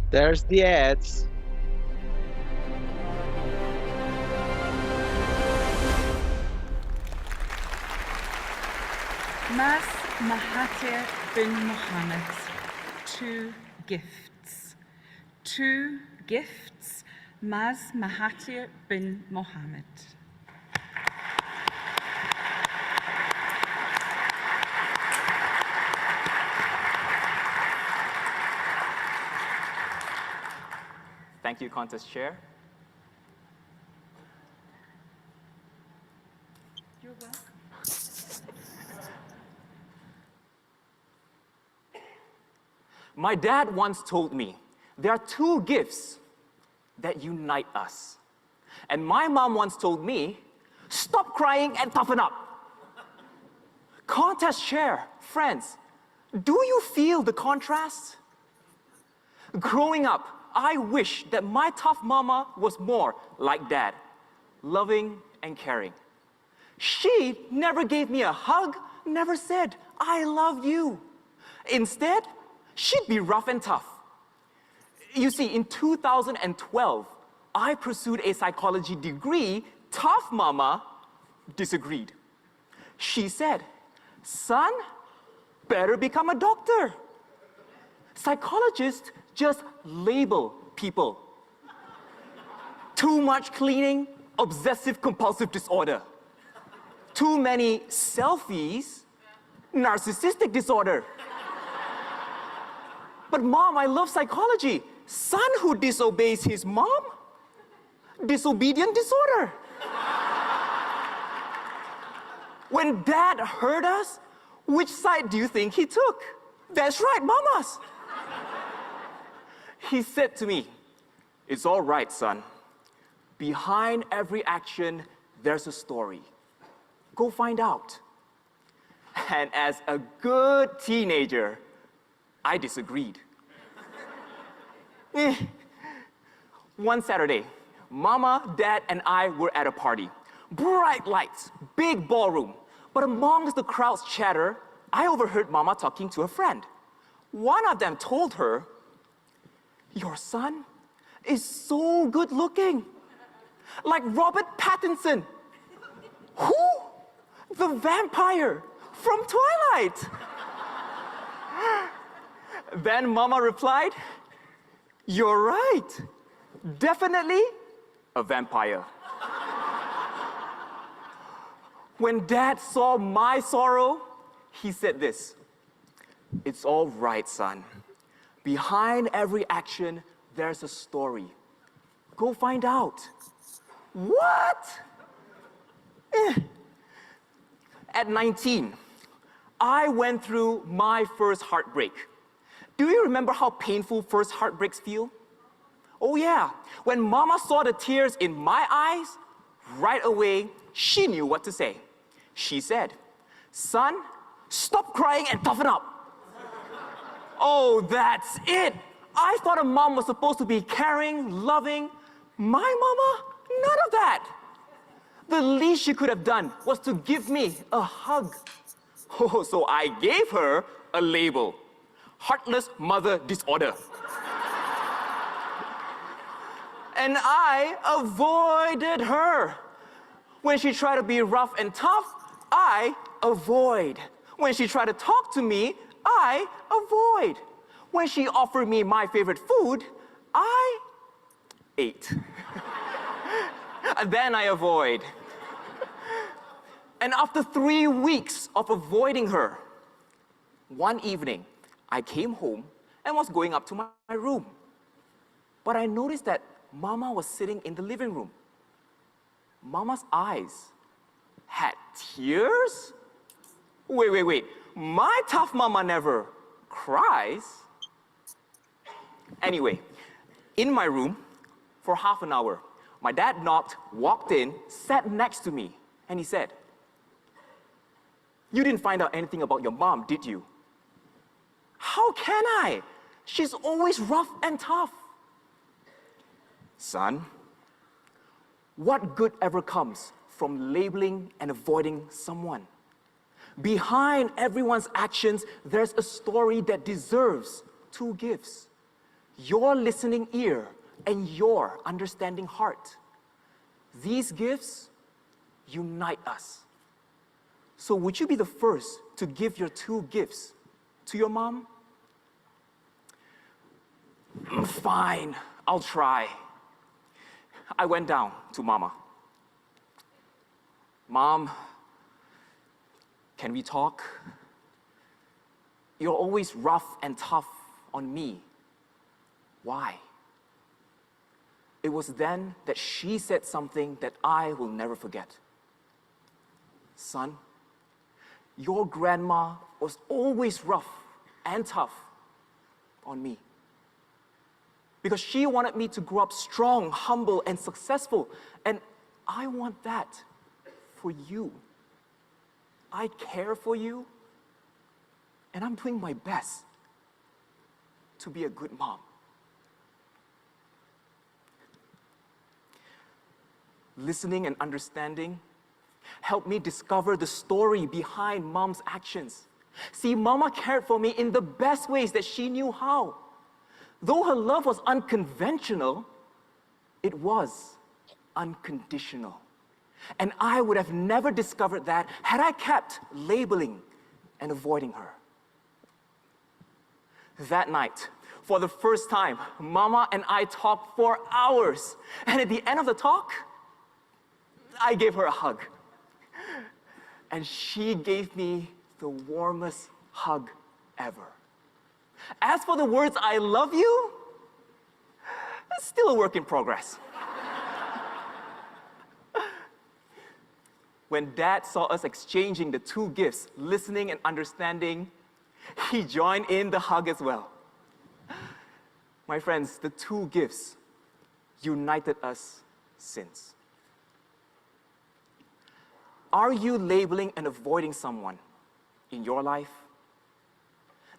There's the ads. Mas Mahathir bin Mohammed, 2 gifts. 2 gifts, Mas Mahathir bin Mohammed. Thank you, Contest Chair. You're welcome. My dad once told me there are 2 gifts that unite us. And my mom once told me, stop crying and toughen up. Contest Chair, friends, do you feel the contrast? Growing up, I wish that my tough mama was more like dad, loving and caring. She never gave me a hug, never said, I love you. Instead, she'd be rough and tough. You see, in 2012, I pursued a psychology degree. Tough mama disagreed. She said, son, better become a doctor. Psychologists just label people. Too much cleaning, obsessive compulsive disorder. Too many selfies, narcissistic disorder. But mom, I love psychology. Son who disobeys his mom? Disobedient disorder. When dad heard us, which side do you think he took? That's right, mamas. He said to me, it's all right, son. Behind every action, there's a story. Go find out. And as a good teenager, I disagreed. One Saturday, Mama, Dad, and I were at a party. Bright lights, big ballroom. But amongst the crowd's chatter, I overheard Mama talking to a friend. One of them told her, your son is so good looking, like Robert Pattinson. Who? The vampire from Twilight. Then Mama replied, you're right, definitely a vampire. When Dad saw my sorrow, he said this, it's all right, son. Behind every action, there's a story. Go find out. What? At 19, I went through my first heartbreak. Do you remember how painful first heartbreaks feel? Oh yeah, when Mama saw the tears in my eyes, right away, she knew what to say. She said, son, stop crying and toughen up. Oh, that's it. I thought a mom was supposed to be caring, loving. My mama, none of that. The least she could have done was to give me a hug. Oh, so I gave her a label. Heartless mother disorder. And I avoided her. When she tried to be rough and tough, I avoid. When she tried to talk to me, I avoid. When she offered me my favorite food, I ate. Then I avoid. And after 3 weeks of avoiding her, one evening, I came home and was going up to my room. But I noticed that Mama was sitting in the living room. Mama's eyes had tears? Wait. My tough mama never cries. Anyway, in my room for half an hour, my dad knocked, walked in, sat next to me, and he said, you didn't find out anything about your mom, did you? How can I? She's always rough and tough. Son, what good ever comes from labeling and avoiding someone? Behind everyone's actions, there's a story that deserves 2 gifts. your listening ear, and your understanding heart. These gifts unite us. So would you be the first to give your 2 gifts to your mom? Fine, I'll try. I went down to Mama. Mom, can we talk? You're always rough and tough on me. Why? It was then that she said something that I will never forget. Son, your grandma was always rough and tough on me. Because she wanted me to grow up strong, humble, and successful. And I want that for you. I care for you, and I'm doing my best to be a good mom. Listening and understanding helped me discover the story behind Mom's actions. See, Mama cared for me in the best ways that she knew how. Though her love was unconventional, it was unconditional. And I would have never discovered that had I kept labeling and avoiding her. That night, for the first time, Mama and I talked for hours. And at the end of the talk, I gave her a hug. And she gave me the warmest hug ever. As for the words, I love you, it's still a work in progress. When Dad saw us exchanging the 2 gifts, listening and understanding, he joined in the hug as well. My friends, the 2 gifts united us since. Are you labeling and avoiding someone in your life?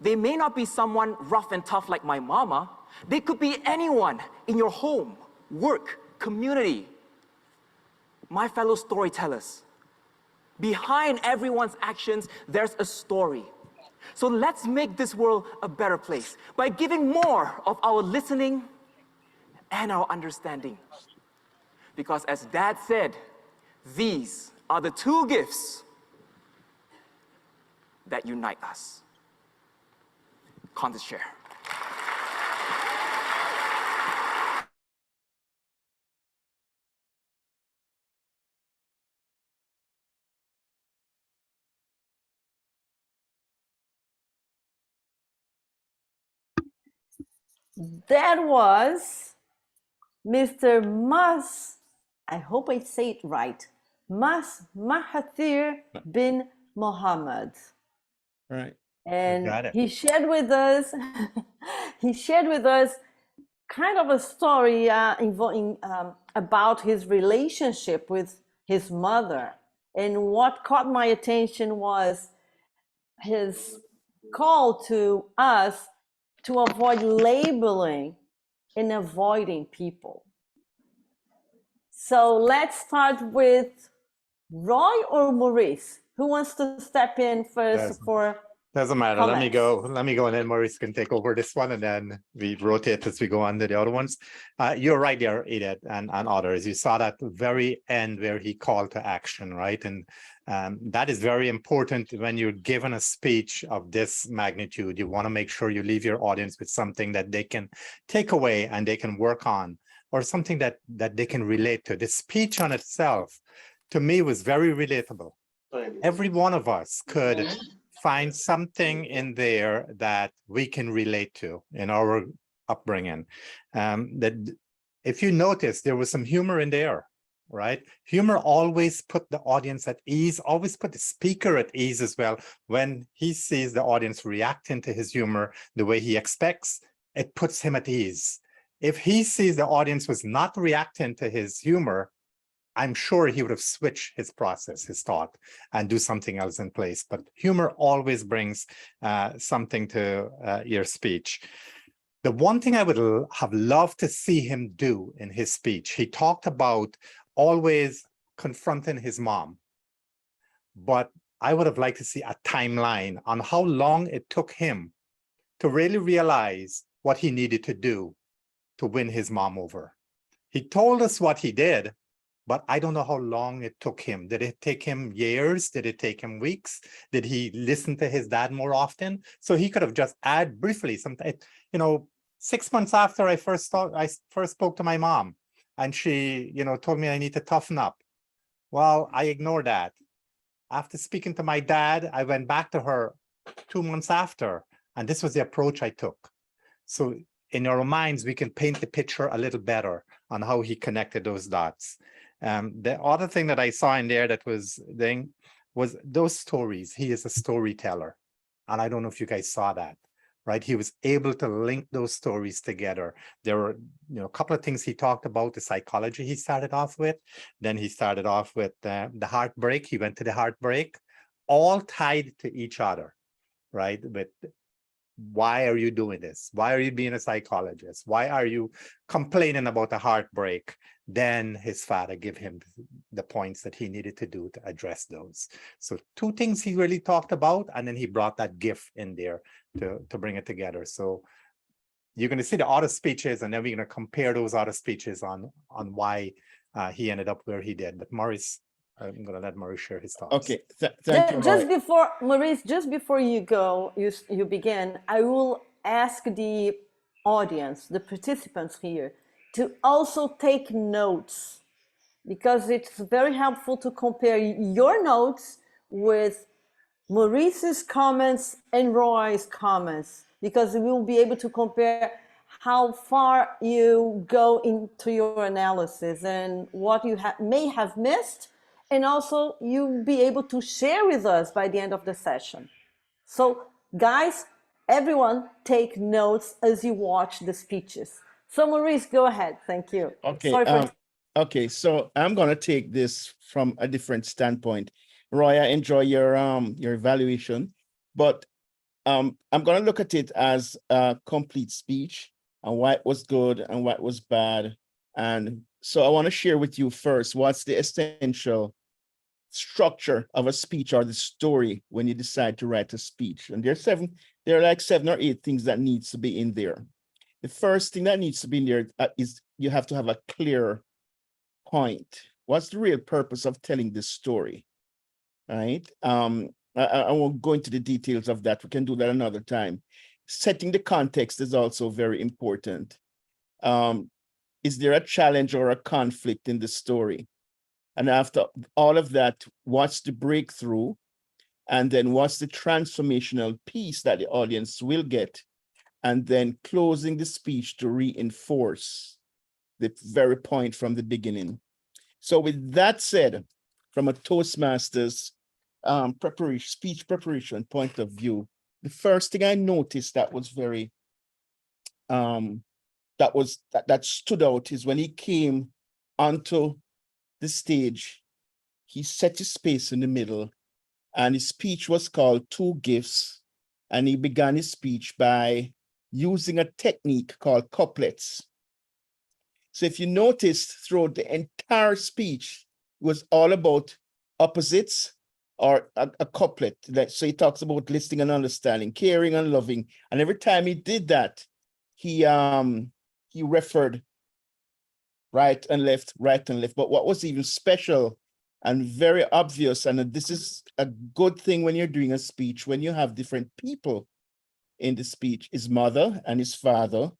They may not be someone rough and tough like my mama. They could be anyone in your home, work, community. My fellow storytellers, behind everyone's actions, there's a story. So let's make this world a better place by giving more of our listening and our understanding. Because as Dad said, these are the 2 gifts that unite us. Contest share. That was Mr. I hope I say it right, Mahathir bin Mohammed. Right. And he shared with us, kind of a story about his relationship with his mother. And what caught my attention was his call to us to avoid labeling and avoiding people. So let's start with Roy or Maurice. Who wants to step in first for Doesn't matter. comments? Let me go, and then Maurice can take over this one, and then we rotate as we go on to the other ones. You're right there, Edith, and others. You saw that very end where he called to action, right? And that is very important when you're given a speech of this magnitude. You want to make sure you leave your audience with something that they can take away and they can work on, or something that they can relate to. The speech on itself, to me, was very relatable. Every one of us could find something in there that we can relate to in our upbringing. That if you notice, there was some humor in there, right? Humor always put the audience at ease, always put the speaker at ease as well. When he sees the audience reacting to his humor the way he expects, it puts him at ease. If he sees the audience was not reacting to his humor, I'm sure he would have switched his process, his thought, and do something else in place. But humor always brings something to your speech. The one thing I would have loved to see him do in his speech, he talked about always confronting his mom. But I would have liked to see a timeline on how long it took him to really realize what he needed to do to win his mom over. He told us what he did, but I don't know how long it took him. Did it take him years? Did it take him weeks? Did he listen to his dad more often? So he could have just added briefly something, 6 months after I first spoke to my mom, and she, told me I need to toughen up. Well, I ignored that. After speaking to my dad, I went back to her 2 months after, and this was the approach I took. So in our minds, we can paint the picture a little better on how he connected those dots. The other thing that I saw in there that was those stories. He is a storyteller. And I don't know if you guys saw that, right? He was able to link those stories together. There were a couple of things he talked about, the psychology he started off with. Then he started off with the heartbreak. He went to the heartbreak, all tied to each other, right? With why are you doing this? Why are you being a psychologist? Why are you complaining about a heartbreak? Then his father gave him the points that he needed to do to address those. So 2 things he really talked about, and then he brought that gift in there to bring it together. So you're going to see the other speeches, and then we're going to compare those other speeches on why he ended up where he did. But Maurice, I'm going to let Maurice share his thoughts. Okay, thank you. Just before, Maurice, just before you go, you begin, I will ask the audience, the participants here, to also take notes, because it's very helpful to compare your notes with Maurice's comments and Roy's comments, because we will be able to compare how far you go into your analysis and what you may have missed, and also you'll be able to share with us by the end of the session. So guys, everyone take notes as you watch the speeches. So Maurice, go ahead. Thank you. Okay. Sorry for Okay, so I'm gonna take this from a different standpoint. Roy, I enjoy your evaluation, but I'm gonna look at it as a complete speech and why it was good and what was bad. And so I want to share with you first what's the essential structure of a speech or the story when you decide to write a speech. And there are like 7 or 8 things that needs to be in there. The first thing that needs to be in there is you have to have a clear point. What's the real purpose of telling this story, right? I won't go into the details of that. We can do that another time. Setting the context is also very important. Is there a challenge or a conflict in the story? And after all of that, what's the breakthrough? And then what's the transformational piece that the audience will get? And then closing the speech to reinforce the very point from the beginning. So with that said, from a Toastmasters speech preparation point of view, the first thing I noticed that was very, that stood out is when he came onto the stage, he set his space in the middle, and his speech was called 2 Gifts. And he began his speech by using a technique called couplets. So if you noticed throughout the entire speech, it was all about opposites or a couplet. So he talks about listening and understanding, caring and loving. And every time he did that, he referred right and left. But what was even special and very obvious, and this is a good thing when you're doing a speech, when you have different people in the speech, his mother and his father,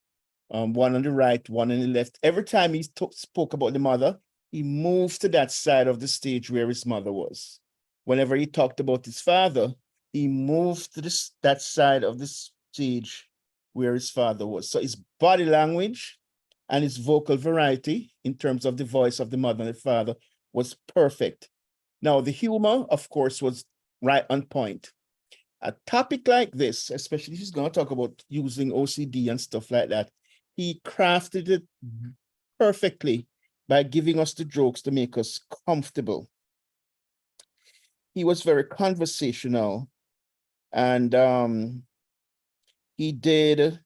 one on the right, one on the left. Every time he spoke about the mother, he moved to that side of the stage where his mother was. Whenever he talked about his father, he moved to that side of the stage where his father was. So his body language and his vocal variety in terms of the voice of the mother and the father was perfect. Now, the humor, of course, was right on point. A topic like this, especially if he's going to talk about using OCD and stuff like that, he crafted it perfectly by giving us the jokes to make us comfortable. He was very conversational, and he did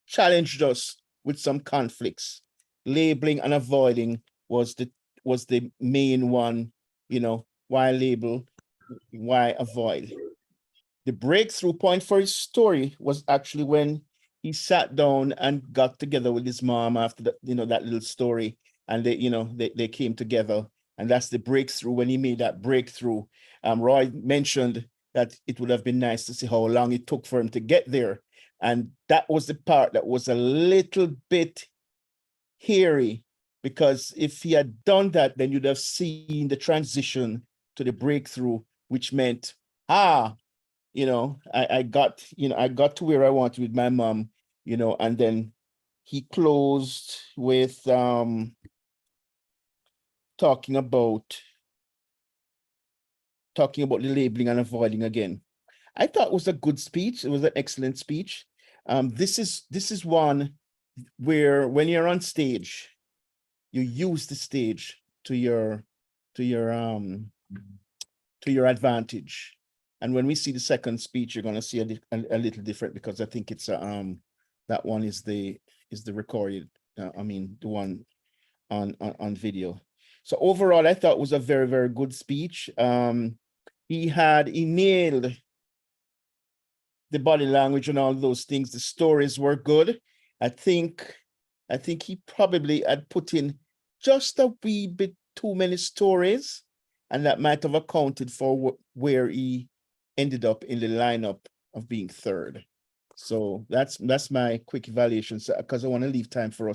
challenged us with some conflicts. Labeling and avoiding was the main one, why label, why avoid. The breakthrough point for his story was actually when he sat down and got together with his mom after that, that little story, and they came together, and that's the breakthrough. When he made that breakthrough, Roy mentioned that it would have been nice to see how long it took for him to get there, and that was the part that was a little bit hairy, because if he had done that, then you'd have seen the transition to the breakthrough, which meant, I got to where I wanted with my mom, and then he closed with talking about the labeling and avoiding again. I thought it was a good speech. It was an excellent speech. This is one where when you're on stage, you use the stage to your advantage. And when we see the second speech, you're going to see a little different, because I think it's that one is the recorded. The one on video. So overall, I thought it was a very, very good speech. He nailed the body language and all those things. The stories were good. I think he probably had put in just a wee bit too many stories, and that might have accounted for where he ended up in the lineup of being third. So that's my quick evaluation, because I want to leave time for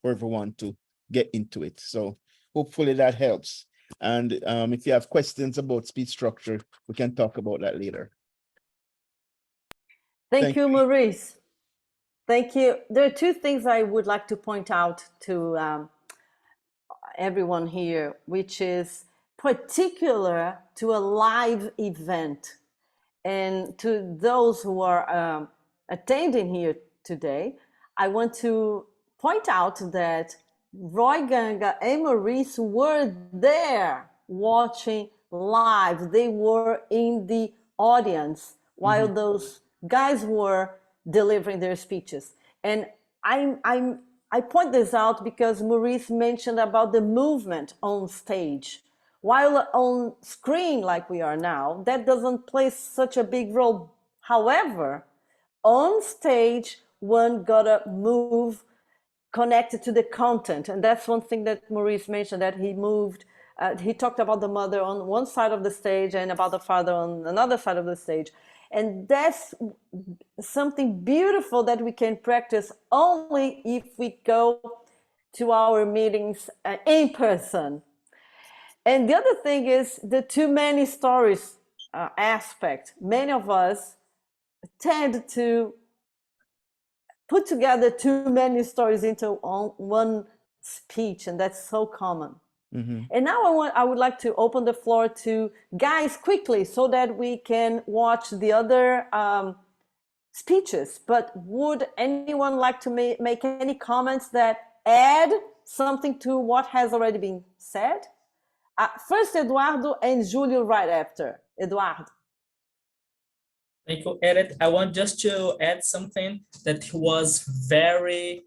everyone to get into it. So hopefully that helps. And if you have questions about speech structure, we can talk about that later. Thank you, Maurice. Thank you. There are two things I would like to point out to everyone here, which is particular to a live event. And to those who are attending here today, I want to point out that Roy Ganga and Maurice were there watching live. They were in the audience while those guys were delivering their speeches. And I point this out because Maurice mentioned about the movement on stage. While on screen, like we are now, that doesn't play such a big role. However, on stage, one gotta move connected to the content. And that's one thing that Maurice mentioned, that he moved, he talked about the mother on one side of the stage and about the father on another side of the stage. And that's something beautiful that we can practice only if we go to our meetings in person. And the other thing is the too many stories aspect. Many of us tend to put together too many stories into one speech, and that's so common. And now I would like to open the floor to guys quickly so that we can watch the other speeches. But would anyone like to make any comments that add something to what has already been said? First, Eduardo, and Julio right after. Eduardo. Thank you, Edith. I want just to add something that was very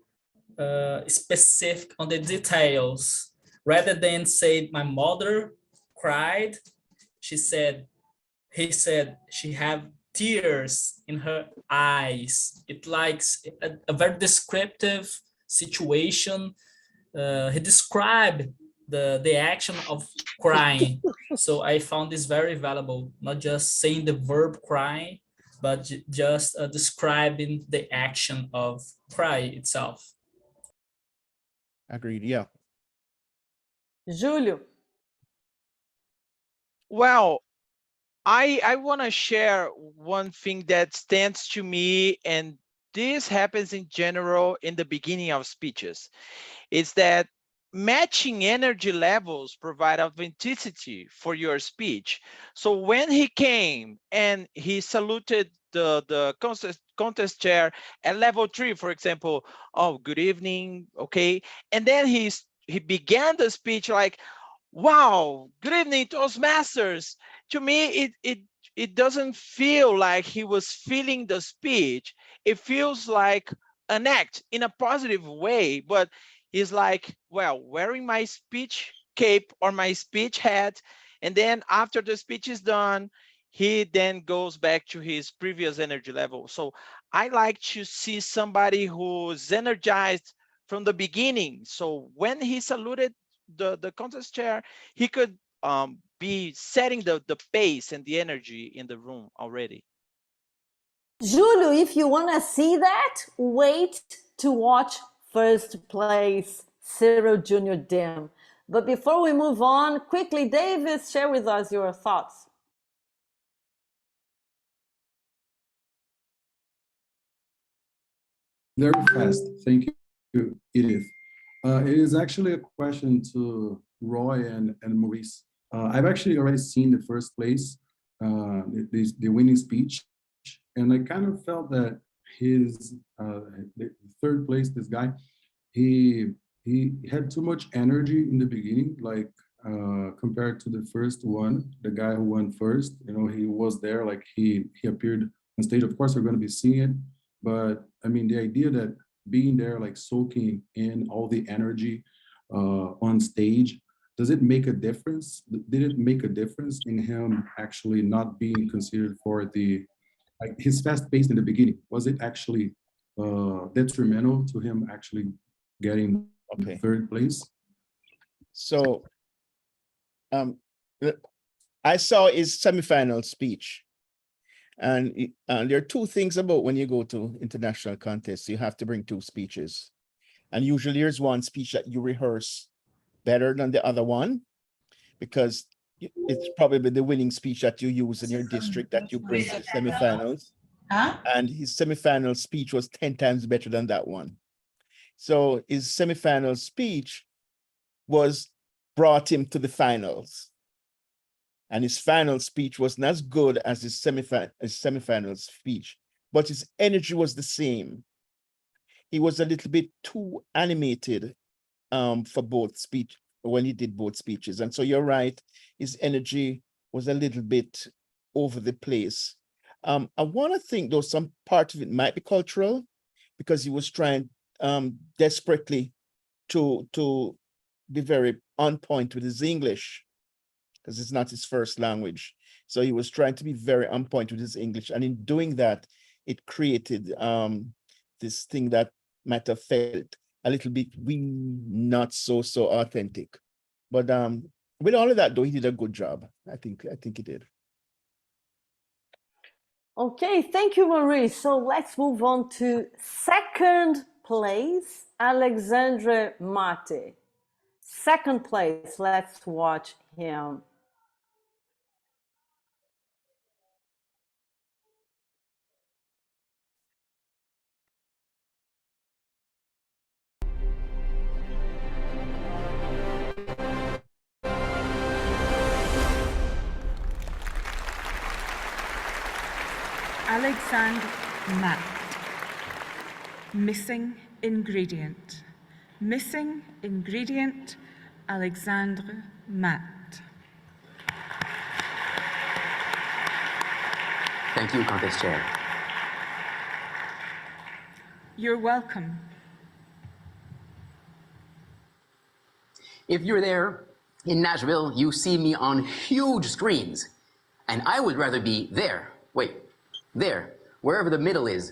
specific on the details. Rather than say my mother cried, he said she have tears in her eyes. It likes a very descriptive situation. He described the action of crying. So I found this very valuable, not just saying the verb crying, but just describing the action of cry itself. Agreed, yeah. Julio. Well, I want to share one thing that stands to me, and this happens in general in the beginning of speeches, is that matching energy levels provide authenticity for your speech. So when he came and he saluted the contest chair at level 3, for example, oh, good evening, okay, and then he began the speech like, wow, good evening, Toastmasters. To me, it doesn't feel like he was feeling the speech. It feels like an act in a positive way, but he's like, well, wearing my speech cape or my speech hat, and then after the speech is done, he then goes back to his previous energy level. So I like to see somebody who's energized from the beginning. So when he saluted the contest chair, he could be setting the pace and the energy in the room already. Julio, if you want to see that, wait to watch first place Cyril Jr. Dim. But before we move on, quickly, Davis, share with us your thoughts. Very fast. Thank you, Edith. It is actually a question to Roy and Maurice. I've actually already seen the first place, the winning speech, and I kind of felt that his the third place, this guy, he had too much energy in the beginning, like compared to the first one, the guy who won first. You know, he was there, like he appeared on stage. Of course, we're going to be seeing it, but I mean, the idea that being there, like soaking in all the energy on stage, does it make a difference? Did it make a difference in him actually not being considered for the, like his fast pace in the beginning? Was it actually detrimental to him actually getting third place? So I saw his semifinal speech. And there are two things about when you go to international contests, you have to bring two speeches. And usually there's one speech that you rehearse better than the other one, because it's probably the winning speech that you use in your district that you bring to the semifinals. And his semifinal speech was 10 times better than that one. So his semifinal speech brought him to the finals. And his final speech wasn't as good as his semifinal speech, but his energy was the same. He was a little bit too animated for both speech when he did both speeches. And so you're right, his energy was a little bit over the place. I want to think though some part of it might be cultural, because he was trying desperately to be very on point with his English, because it's not his first language. So he was trying to be very on point with his English. And in doing that, it created this thing that might have felt a little bit not so authentic. But with all of that, though, he did a good job. I think he did. Okay, thank you, Maurice. So let's move on to second place, Alexandre Mate. Second place, let's watch him. Alexandre Matt. Missing ingredient. Missing ingredient, Alexandre Matt. Thank you, Contest Chair. You're welcome. If you're there in Nashville, you see me on huge screens, and I would rather be there, there, wherever the middle is,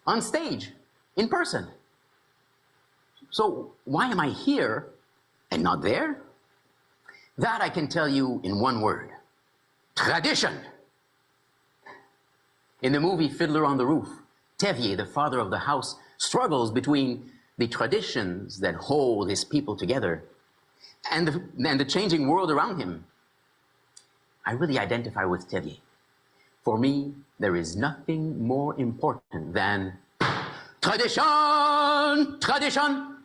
on stage, in person. So why am I here and not there? That I can tell you in one word: tradition. In the movie Fiddler on the Roof, Tevier, the father of the house, struggles between the traditions that hold his people together and the changing world around him. I really identify with Tevier. For me, there is nothing more important than tradition, tradition.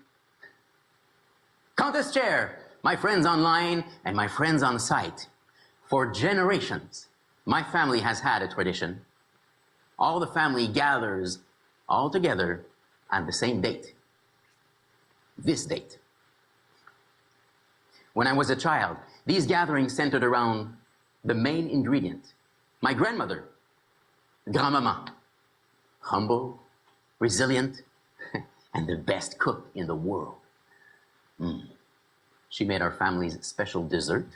Contest Chair, my friends online and my friends on site, for generations, my family has had a tradition. All the family gathers all together on the same date. This date. When I was a child, these gatherings centered around the main ingredient. My grandmother, Grand-Maman, humble, resilient, and the best cook in the world. She made our family's special dessert,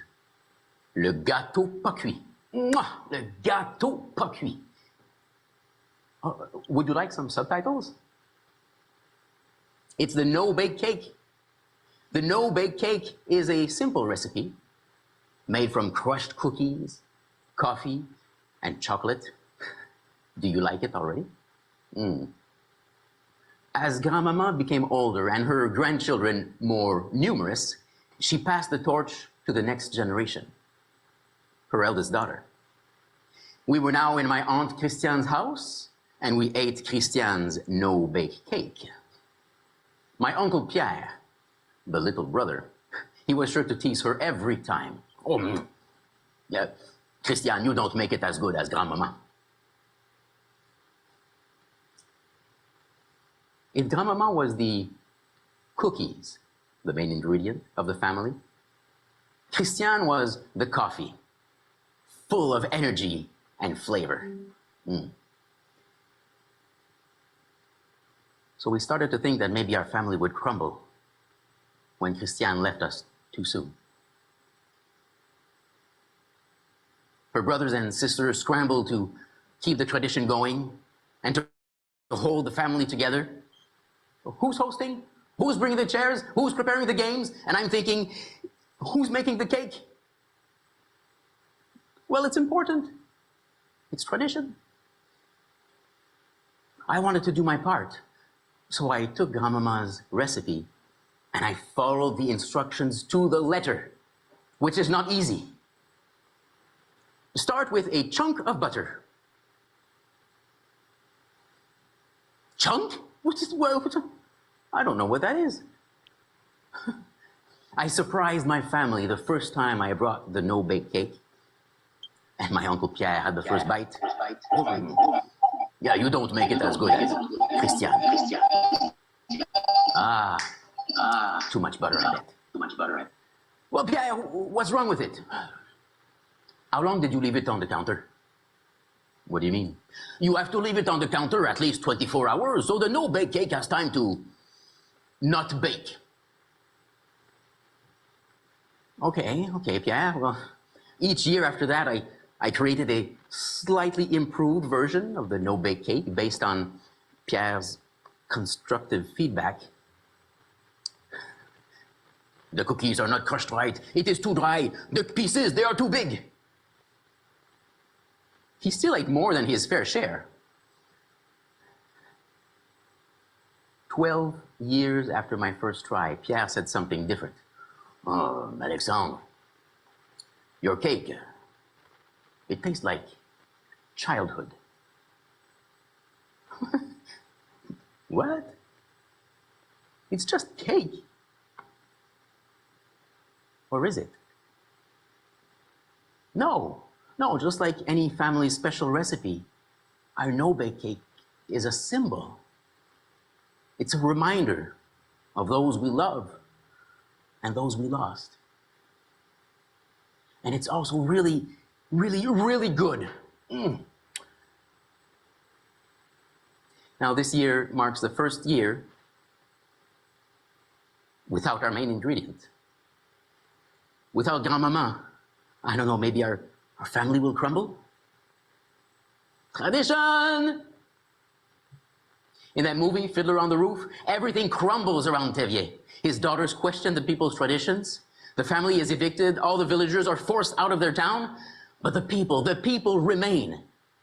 le gâteau pas cuit, Mouah, le gâteau pas cuit. Would you like some subtitles? It's the no-bake cake. The no-bake cake is a simple recipe made from crushed cookies, coffee, and chocolate. Do you like it already? As Grandmama became older and her grandchildren more numerous, she passed the torch to the next generation, her eldest daughter. We were now in my Aunt Christiane's house, and we ate Christiane's no-bake cake. My Uncle Pierre, the little brother, he was sure to tease her every time. Oh, yeah, Christiane, you don't make it as good as Grandmama. If Grandmama was the cookies, the main ingredient of the family, Christiane was the coffee, full of energy and flavor. So we started to think that maybe our family would crumble when Christiane left us too soon. Her brothers and sisters scrambled to keep the tradition going and to hold the family together. Who's hosting? Who's bringing the chairs? Who's preparing the games? And I'm thinking, who's making the cake? Well, it's important. It's tradition. I wanted to do my part. So I took Grandmama's recipe and I followed the instructions to the letter, which is not easy. Start with a chunk of butter. Chunk? I don't know what that is. I surprised my family the first time I brought the no-bake cake, and my Uncle Pierre had the first bite. Yeah, you don't make it as good as Christiane. Too much butter, I bet. Well, Pierre, what's wrong with it? How long did you leave it on the counter? What do you mean? You have to leave it on the counter at least 24 hours, so the no-bake cake has time to not bake. Okay, Pierre. Well, each year after that, I created a slightly improved version of the no-bake cake based on Pierre's constructive feedback. The cookies are not crushed right. It is too dry. The pieces, they are too big. He still ate more than his fair share. 12 years after my first try, Pierre said something different. Oh, Alexandre, your cake, it tastes like childhood. What? It's just cake. Or is it? No, just like any family's special recipe, our no-bake cake is a symbol. It's a reminder of those we love and those we lost. And it's also really, really, really good. Now, this year marks the first year without our main ingredient. Without Grandmama, I don't know, maybe our family will crumble? Tradition! In that movie, Fiddler on the Roof, everything crumbles around Tevier. His daughters question the people's traditions. The family is evicted. All the villagers are forced out of their town. But the people remain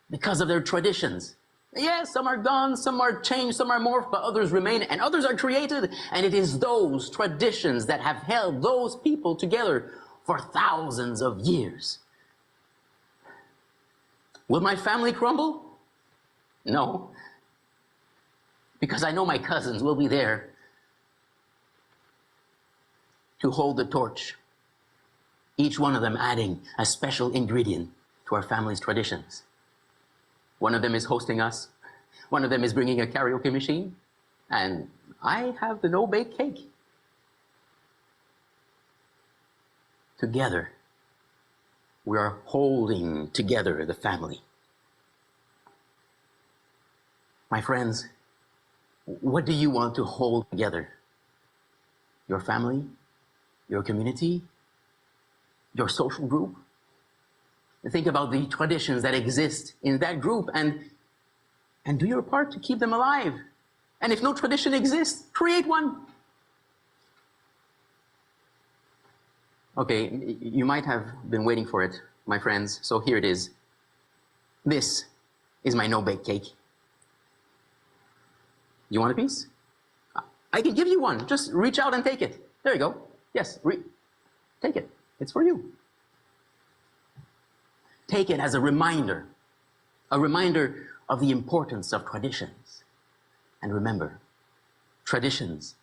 because of their traditions. Yes, some are gone, some are changed, some are morphed, but others remain, and others are created. And it is those traditions that have held those people together for thousands of years. Will my family crumble? No. Because I know my cousins will be there to hold the torch, each one of them adding a special ingredient to our family's traditions. One of them is hosting us, one of them is bringing a karaoke machine, and I have the no-bake cake. Together, we are holding together the family. My friends, what do you want to hold together? Your family? Your community? Your social group? Think about the traditions that exist in that group and do your part to keep them alive. And if no tradition exists, create one. Okay, you might have been waiting for it, my friends, so here it is. This is my no-bake cake. You want a piece? I can give you one. Just reach out and take it. There you go. Yes, take it. It's for you. Take it as a reminder of the importance of traditions. And remember, traditions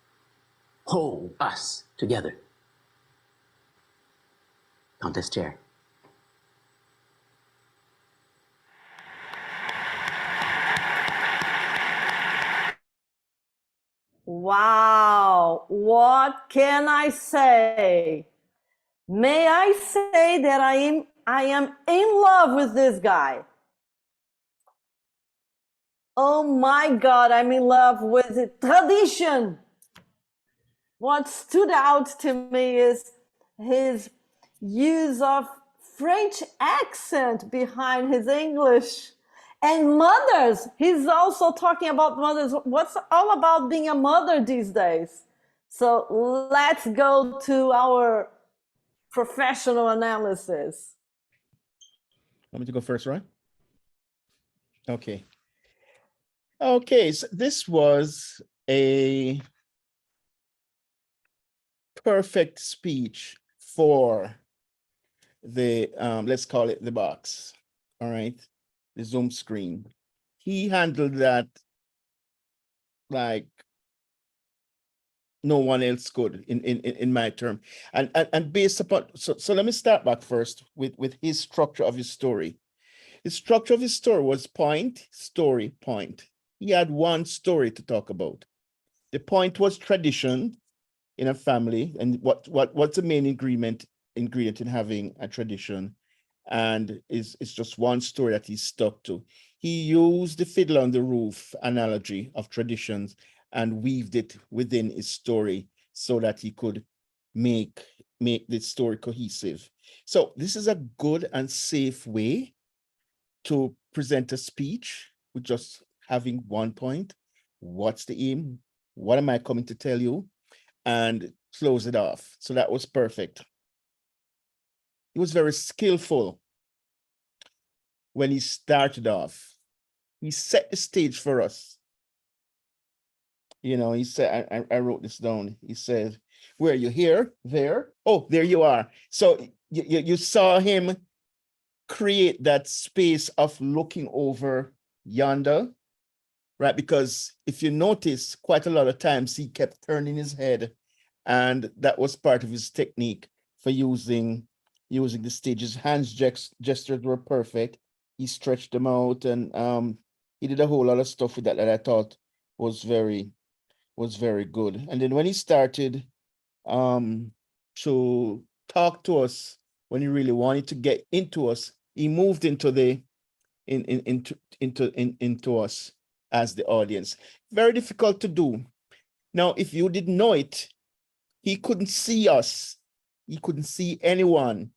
hold us together. Countess Chair. Wow, what can I say? May I say that I am in love with this guy. Oh my God, I'm in love with the tradition. What stood out to me is his use of French accent behind his English. And mothers, he's also talking about mothers. What's all about being a mother these days? So let's go to our professional analysis. Want me to go first, right? Okay. Okay, so this was a perfect speech for the, let's call it the box, all right? The Zoom screen. He handled that like no one else could in my term. And based upon, so let me start back first with his structure of his story. The structure of his story was point, story, point. He had one story to talk about. The point was tradition in a family, and what's the main ingredient in having a tradition, and it's just one story that he stuck to. He used the fiddle on the roof analogy of traditions and weaved it within his story so that he could make the story cohesive. So this is a good and safe way to present a speech with just having one point. What's the aim? What am I coming to tell you? And close it off. So that was perfect. He was very skillful when he started off. He set the stage for us. You know, he said, I wrote this down. He said, where are you, here, there? Oh, there you are. So you saw him create that space of looking over yonder, right? Because if you notice, quite a lot of times he kept turning his head, and that was part of his technique for using the stage. His hands gestures were perfect. He stretched them out, and he did a whole lot of stuff with that I thought was very good. And then when he started to talk to us, when he really wanted to get into us, he moved into us as the audience. Very difficult to do. Now, if you didn't know it, he couldn't see us. He couldn't see anyone.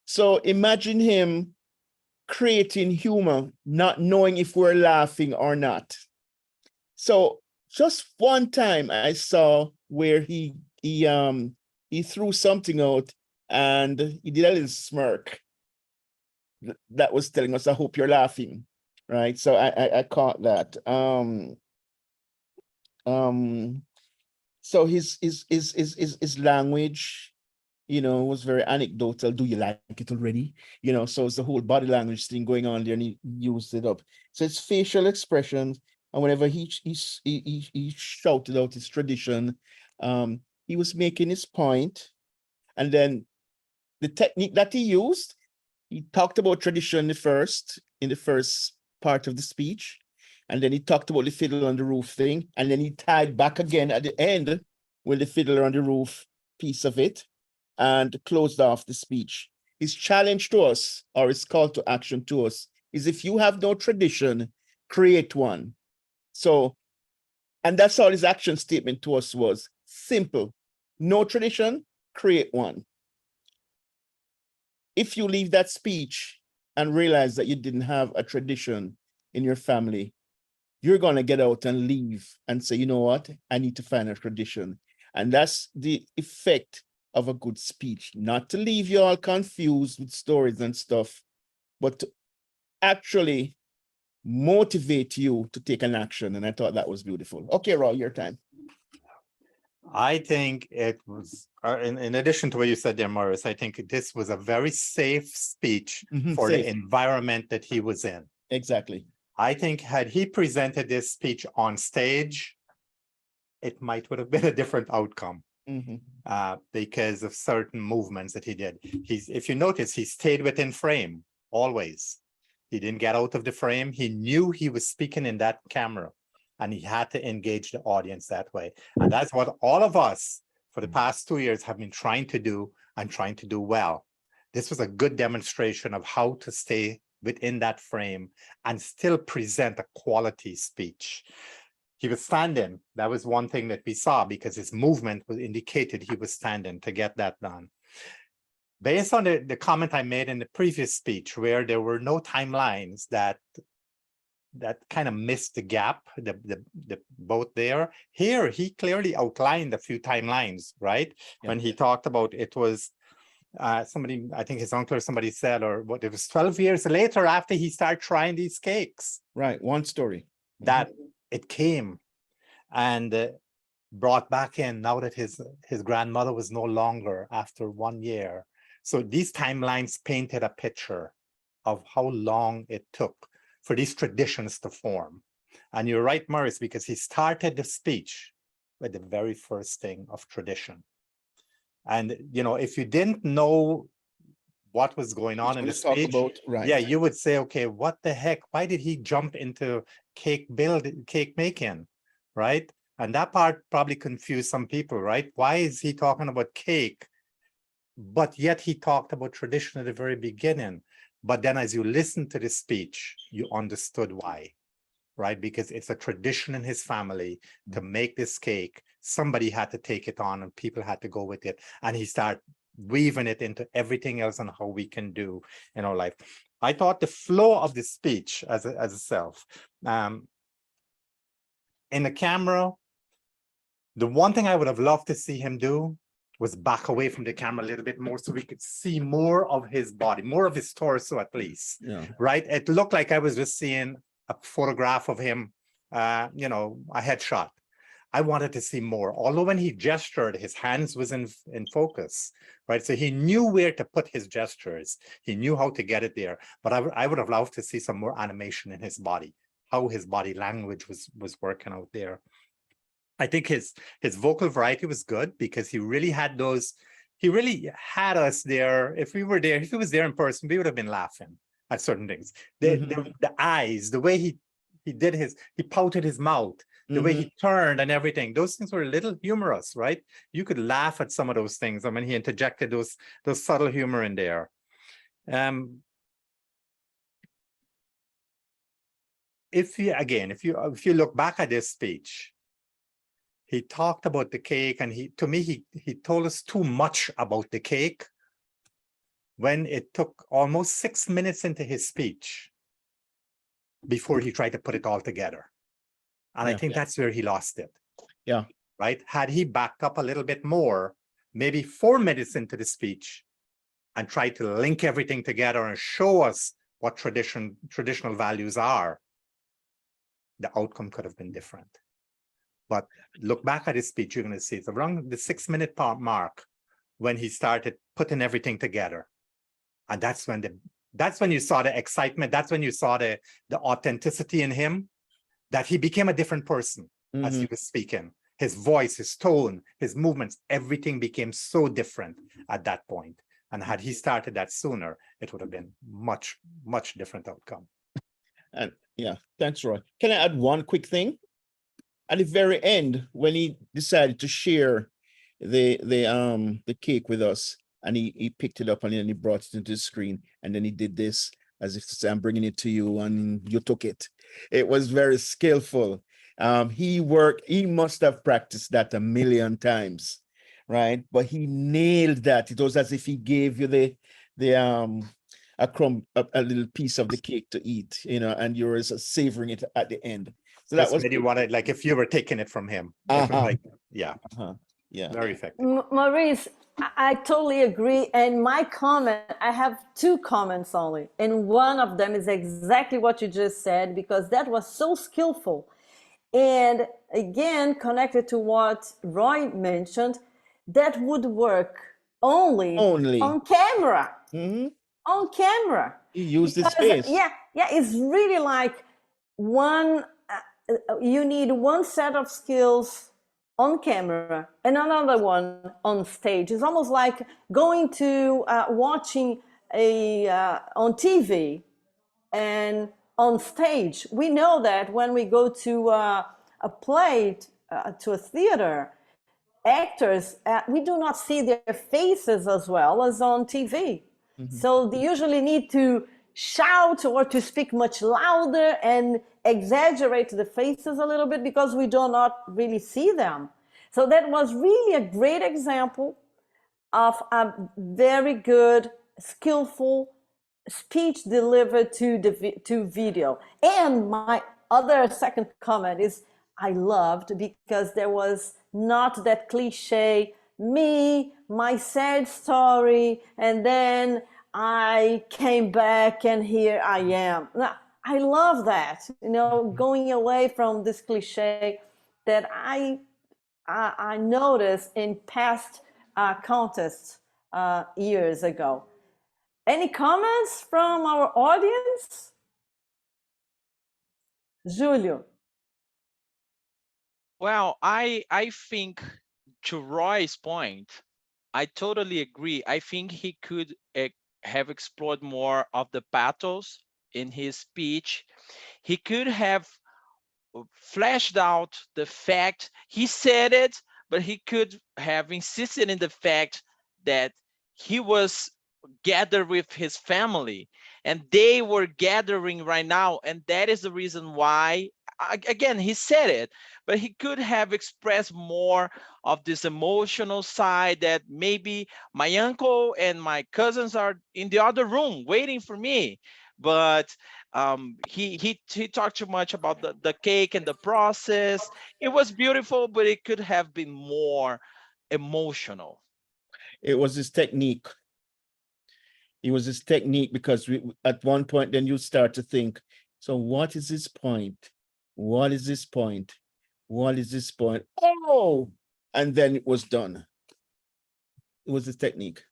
So imagine him creating humor, not knowing if we're laughing or not. So just one time I saw where he threw something out and he did a little smirk. That was telling us, I hope you're laughing, right? So I caught that. So his language, you know, was very anecdotal. Do you like it already? You know, so it's the whole body language thing going on there, and he used it up. So it's facial expressions, and whenever he shouted out his tradition, he was making his point, and then the technique that he used, he talked about tradition in the first part of the speech, and then he talked about the fiddle on the roof thing, and then he tied back again at the end with the fiddle on the roof piece of it, and closed off the speech. His challenge to us, or his call to action to us, is if you have no tradition, create one. So, and that's all his action statement to us was. Simple. No tradition, create one. If you leave that speech and realize that you didn't have a tradition in your family, you're going to get out and leave and say, you know what, I need to find a tradition. And that's the effect of a good speech, not to leave you all confused with stories and stuff, but to actually motivate you to take an action. And I thought that was beautiful. Okay, Roy, your time. I think it was, in addition to what you said there, Maurice, I think this was a very safe speech for safe. the environment that he was in. Exactly. I think had he presented this speech on stage, it might would have been a different outcome because of certain movements that he did. If you notice, he stayed within frame always. He didn't get out of the frame. He knew he was speaking in that camera, and he had to engage the audience that way. And that's what all of us for the past 2 years have been trying to do and trying to do well. This was a good demonstration of how to stay within that frame and still present a quality speech. He was standing. That was one thing that we saw because his movement was indicated he was standing to get that done. Based on the comment I made in the previous speech, where there were no timelines that kind of missed the gap, the both there. Here, he clearly outlined a few timelines, right? Yeah. When he talked about it was somebody, I think his uncle or somebody said, or what, it was 12 years later after he started trying these cakes. Right, one story. That it came and brought back in now that his grandmother was no longer after 1 year. So these timelines painted a picture of how long it took for these traditions to form. And you're right, Maurice, because he started the speech with the very first thing of tradition. And, you know, if you didn't know what was going on in the speech, yeah, you would say, okay, what the heck? Why did he jump into cake making, right? And that part probably confused some people, right? Why is he talking about cake? But yet he talked about tradition at the very beginning. But then as you listen to the speech, you understood why, right? Because it's a tradition in his family to make this cake. Somebody had to take it on and people had to go with it. And he started weaving it into everything else on how we can do in our life. I thought the flow of the speech as a self, in the camera, the one thing I would have loved to see him do was back away from the camera a little bit more so we could see more of his body, more of his torso at least, right? It looked like I was just seeing a photograph of him, you know, a headshot. I wanted to see more, although when he gestured, his hands was in focus, right? So he knew where to put his gestures. He knew how to get it there, but I would have loved to see some more animation in his body, how his body language was working out there. I think his vocal variety was good because he really had those, he really had us there. If we were there, if he was there in person, we would have been laughing at certain things. The eyes, the way he did he pouted his mouth, the way he turned and everything, those things were a little humorous, right? You could laugh at some of those things. I mean, he interjected those subtle humor in there. If you look back at this speech, he talked about the cake, and he told us too much about the cake when it took almost 6 minutes into his speech before he tried to put it all together. And I think that's where he lost it. Yeah. Right? Had he backed up a little bit more, maybe 4 minutes into the speech, and tried to link everything together and show us what traditional values are, the outcome could have been different. But look back at his speech, you're going to see it's around the 6 minute mark when he started putting everything together. And that's when you saw the excitement. That's when you saw the authenticity in him, that he became a different person as he was speaking. His voice, his tone, his movements, everything became so different at that point. And had he started that sooner, it would have been much, much different outcome. And yeah, thanks, Roy. Can I add one quick thing? At the very end, when he decided to share the cake with us, and he picked it up and then he brought it into the screen, and then he did this as if to say, I'm bringing it to you, and you took it. It was very skillful. He must have practiced that a million times, right? But he nailed that. It was as if he gave you a crumb, a little piece of the cake to eat, you know, and you're savoring it at the end. So that Just was when you wanted, like if you were taking it from him. It was Uh-huh. like, yeah, Yeah. very effective. Maurice, I totally agree. And my comment, I have two comments only. And one of them is exactly what you just said, because that was so skillful. And again, connected to what Roy mentioned, that would work only on camera. On camera. You use the Because, space. yeah, it's really like one, you need one set of skills on camera and another one on stage. It's almost like going to watching on TV and on stage. We know that when we go to a play, to a theater, actors, we do not see their faces as well as on TV. So they usually need to shout or to speak much louder and exaggerate the faces a little bit because we do not really see them. So that was really a great example of a very good, skillful speech delivered to video. And my other second comment is I loved because there was not that cliche me, my sad story, and then I came back and here I am. Now, I love that, you know, going away from this cliche that I noticed in past contests years ago. Any comments from our audience? Julio. Well, I think to Roy's point, I totally agree. I think he could have explored more of the pathos in his speech. He could have fleshed out the fact he said it, but he could have insisted in the fact that he was gathered with his family and they were gathering right now, and that is the reason why. Again, he said it, but he could have expressed more of this emotional side that maybe my uncle and my cousins are in the other room waiting for me. But he talked too much about the cake and the process. It was beautiful, but it could have been more emotional. It was his technique. It was his technique because at one point, then you start to think, so what is this point? What is this point? What is this point? Oh, and then it was done. It was his technique.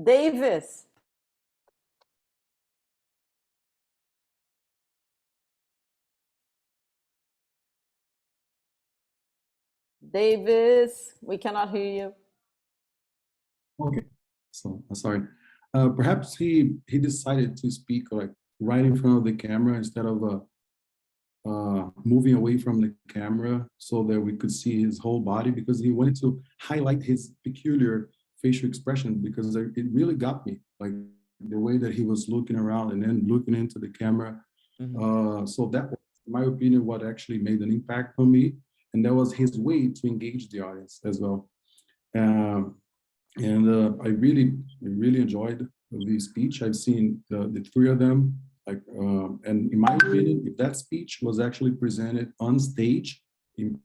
Davis. Davis, we cannot hear you. Okay, so sorry. Perhaps he decided to speak like right in front of the camera instead of moving away from the camera so that we could see his whole body, because he wanted to highlight his peculiar facial expression, because it really got me, like the way that he was looking around and then looking into the camera. So that was, in my opinion, what actually made an impact on me. And that was his way to engage the audience as well. I really enjoyed the speech. I've seen the three of them, like, and in my opinion, if that speech was actually presented on stage, it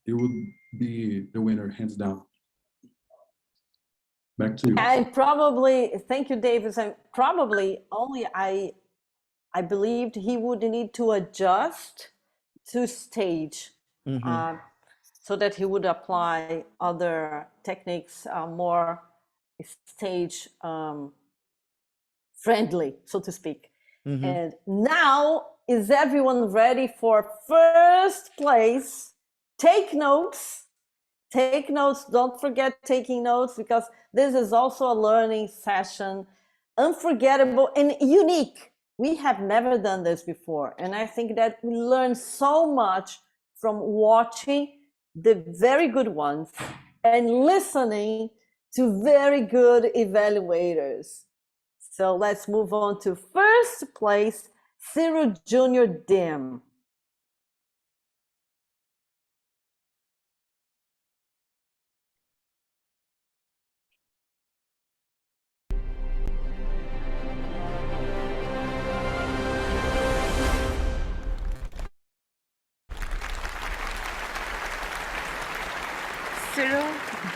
would be the winner, hands down. Back to you. And probably, thank you, Davis. And probably only I believed he would need to adjust to stage. So that he would apply other techniques more stage friendly, so to speak. And now, is everyone ready for first place? Take notes. Take notes. Don't forget taking notes, because this is also a learning session, unforgettable and unique. We have never done this before. And I think that we learn so much from watching the very good ones and listening to very good evaluators. So let's move on to first place, Cyril Jr. Dim.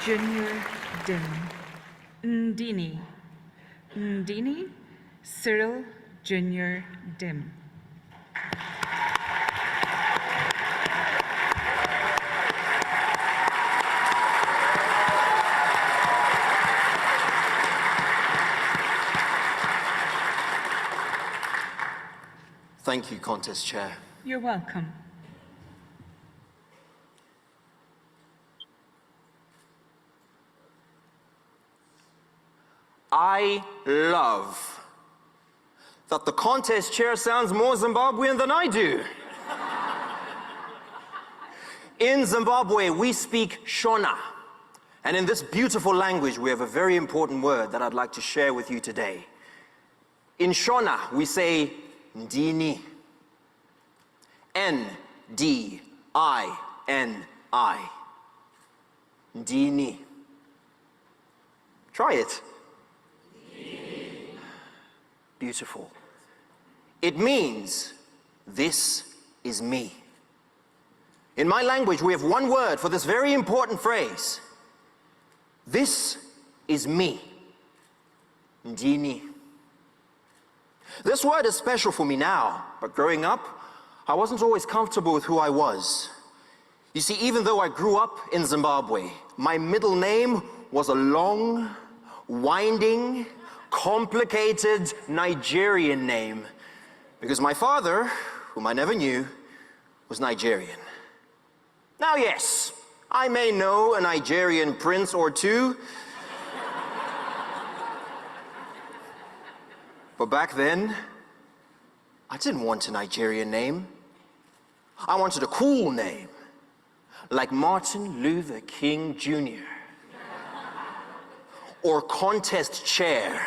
Junior Dim. Ndini. Ndini Cyril Junior Dim. Thank you, Contest Chair. You're welcome. I love that the contest chair sounds more Zimbabwean than I do. In Zimbabwe, we speak Shona. And in this beautiful language, we have a very important word that I'd like to share with you today. In Shona, we say Ndini. N-D-I-N-I. Ndini. Try it. Beautiful. It means, this is me. In my language, we have one word for this very important phrase. This is me. Ndini. This word is special for me now, but growing up, I wasn't always comfortable with who I was. You see, even though I grew up in Zimbabwe, my middle name was a long, winding, complicated Nigerian name, because my father, whom I never knew, was Nigerian. Now, yes, I may know a Nigerian prince or two, but back then, I didn't want a Nigerian name. I wanted a cool name, like Martin Luther King Jr. or Contest Chair.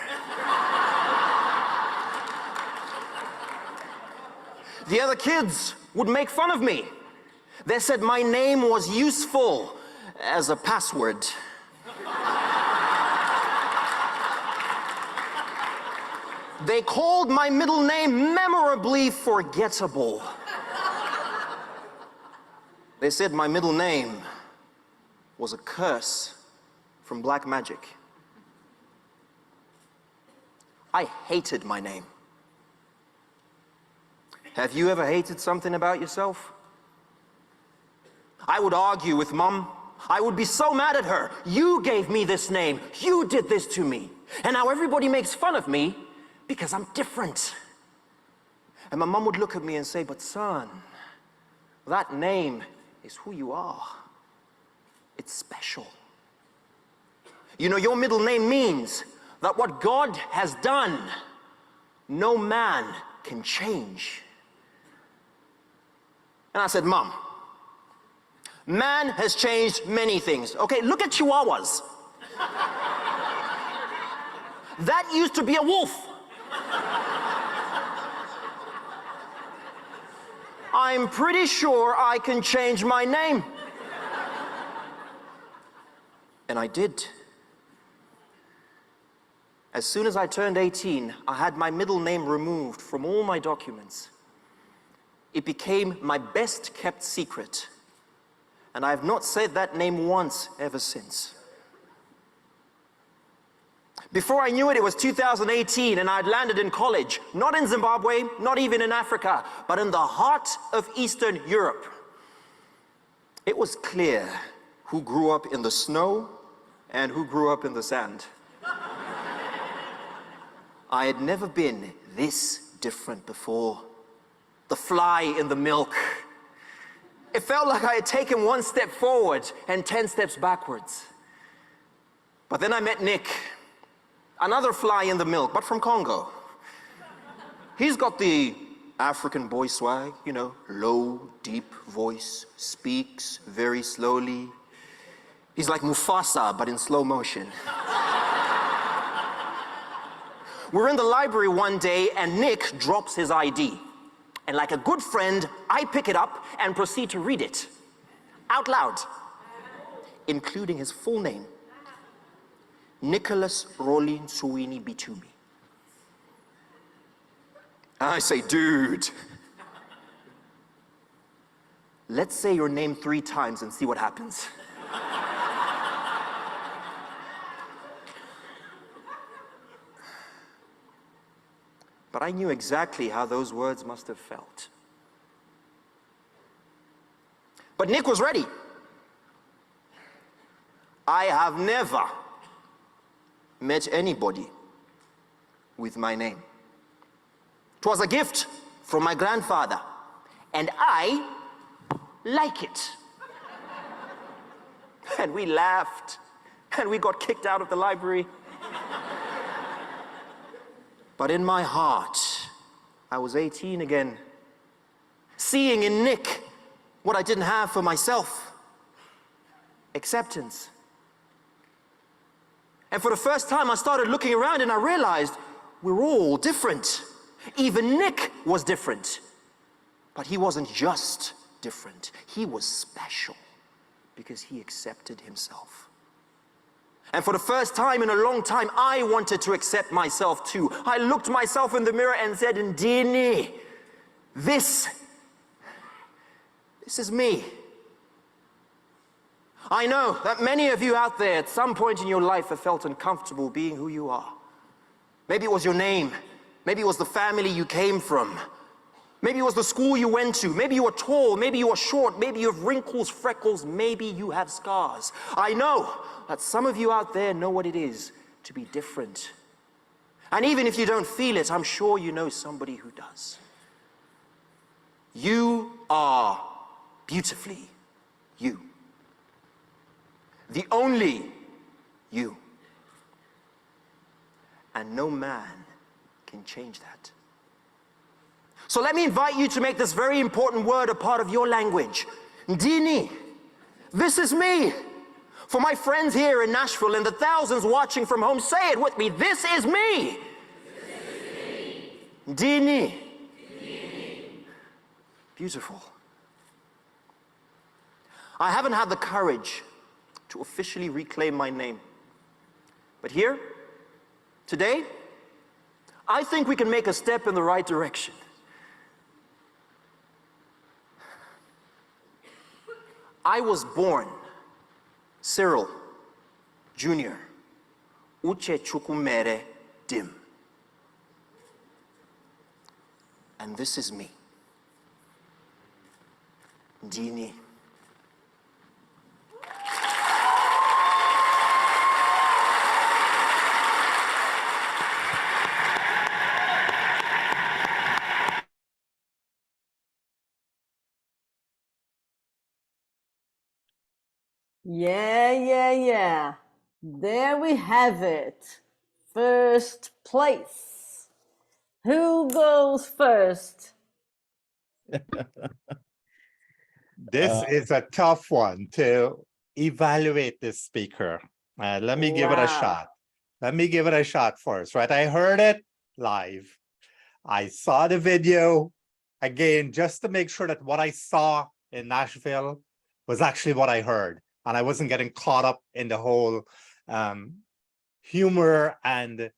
The other kids would make fun of me. They said my name was useful as a password. They called my middle name memorably forgettable. They said my middle name was a curse from black magic. I hated my name. Have you ever hated something about yourself? I would argue with Mom. I would be so mad at her. You gave me this name. You did this to me. And now everybody makes fun of me because I'm different. And my mom would look at me and say, but son, that name is who you are. It's special. You know, your middle name means that what God has done, no man can change. And I said, Mom, man has changed many things. Okay, look at chihuahuas. That used to be a wolf. I'm pretty sure I can change my name. And I did. As soon as I turned 18, I had my middle name removed from all my documents. It became my best kept secret. And I have not said that name once ever since. Before I knew it, it was 2018 and I'd landed in college, not in Zimbabwe, not even in Africa, but in the heart of Eastern Europe. It was clear who grew up in the snow and who grew up in the sand. I had never been this different before. The fly in the milk. It felt like I had taken one step forward and 10 steps backwards. But then I met Nick, another fly in the milk, but from Congo. He's got the African boy swag, you know, low, deep voice, speaks very slowly. He's like Mufasa, but in slow motion. We're in the library one day and Nick drops his ID. And like a good friend, I pick it up and proceed to read it out loud, including his full name, Nicholas Rolin Suwini Bitumi. I say, dude, let's say your name 3 times and see what happens. but I knew exactly how those words must have felt. But Nick was ready. I have never met anybody with my name. It was a gift from my grandfather, and I like it. And we laughed, and we got kicked out of the library. But in my heart, I was 18 again, seeing in Nick what I didn't have for myself: acceptance. And for the first time, I started looking around and I realized we're all different. Even Nick was different. But he wasn't just different. He was special because he accepted himself. And for the first time in a long time, I wanted to accept myself too. I looked myself in the mirror and said, Ndini, this is me. I know that many of you out there at some point in your life have felt uncomfortable being who you are. Maybe it was your name. Maybe it was the family you came from. Maybe it was the school you went to. Maybe you were tall. Maybe you were short. Maybe you have wrinkles, freckles. Maybe you have scars. I know that some of you out there know what it is to be different. And even if you don't feel it, I'm sure you know somebody who does. You are beautifully you. The only you. And no man can change that. So let me invite you to make this very important word a part of your language. Ndini. This is me. For my friends here in Nashville and the thousands watching from home, say it with me. This is me. Ndini. Beautiful. I haven't had the courage to officially reclaim my name. But here, today, I think we can make a step in the right direction. I was born Cyril Jr. Uche Chukwumere Dim. And this is me. Ndini. Yeah. There we have it. First place. Who goes first? This is a tough one to evaluate this speaker. Let me give it a shot. Let me give it a shot first, right? I heard it live. I saw the video again, just to make sure that what I saw in Nashville was actually what I heard. And I wasn't getting caught up in the whole humor and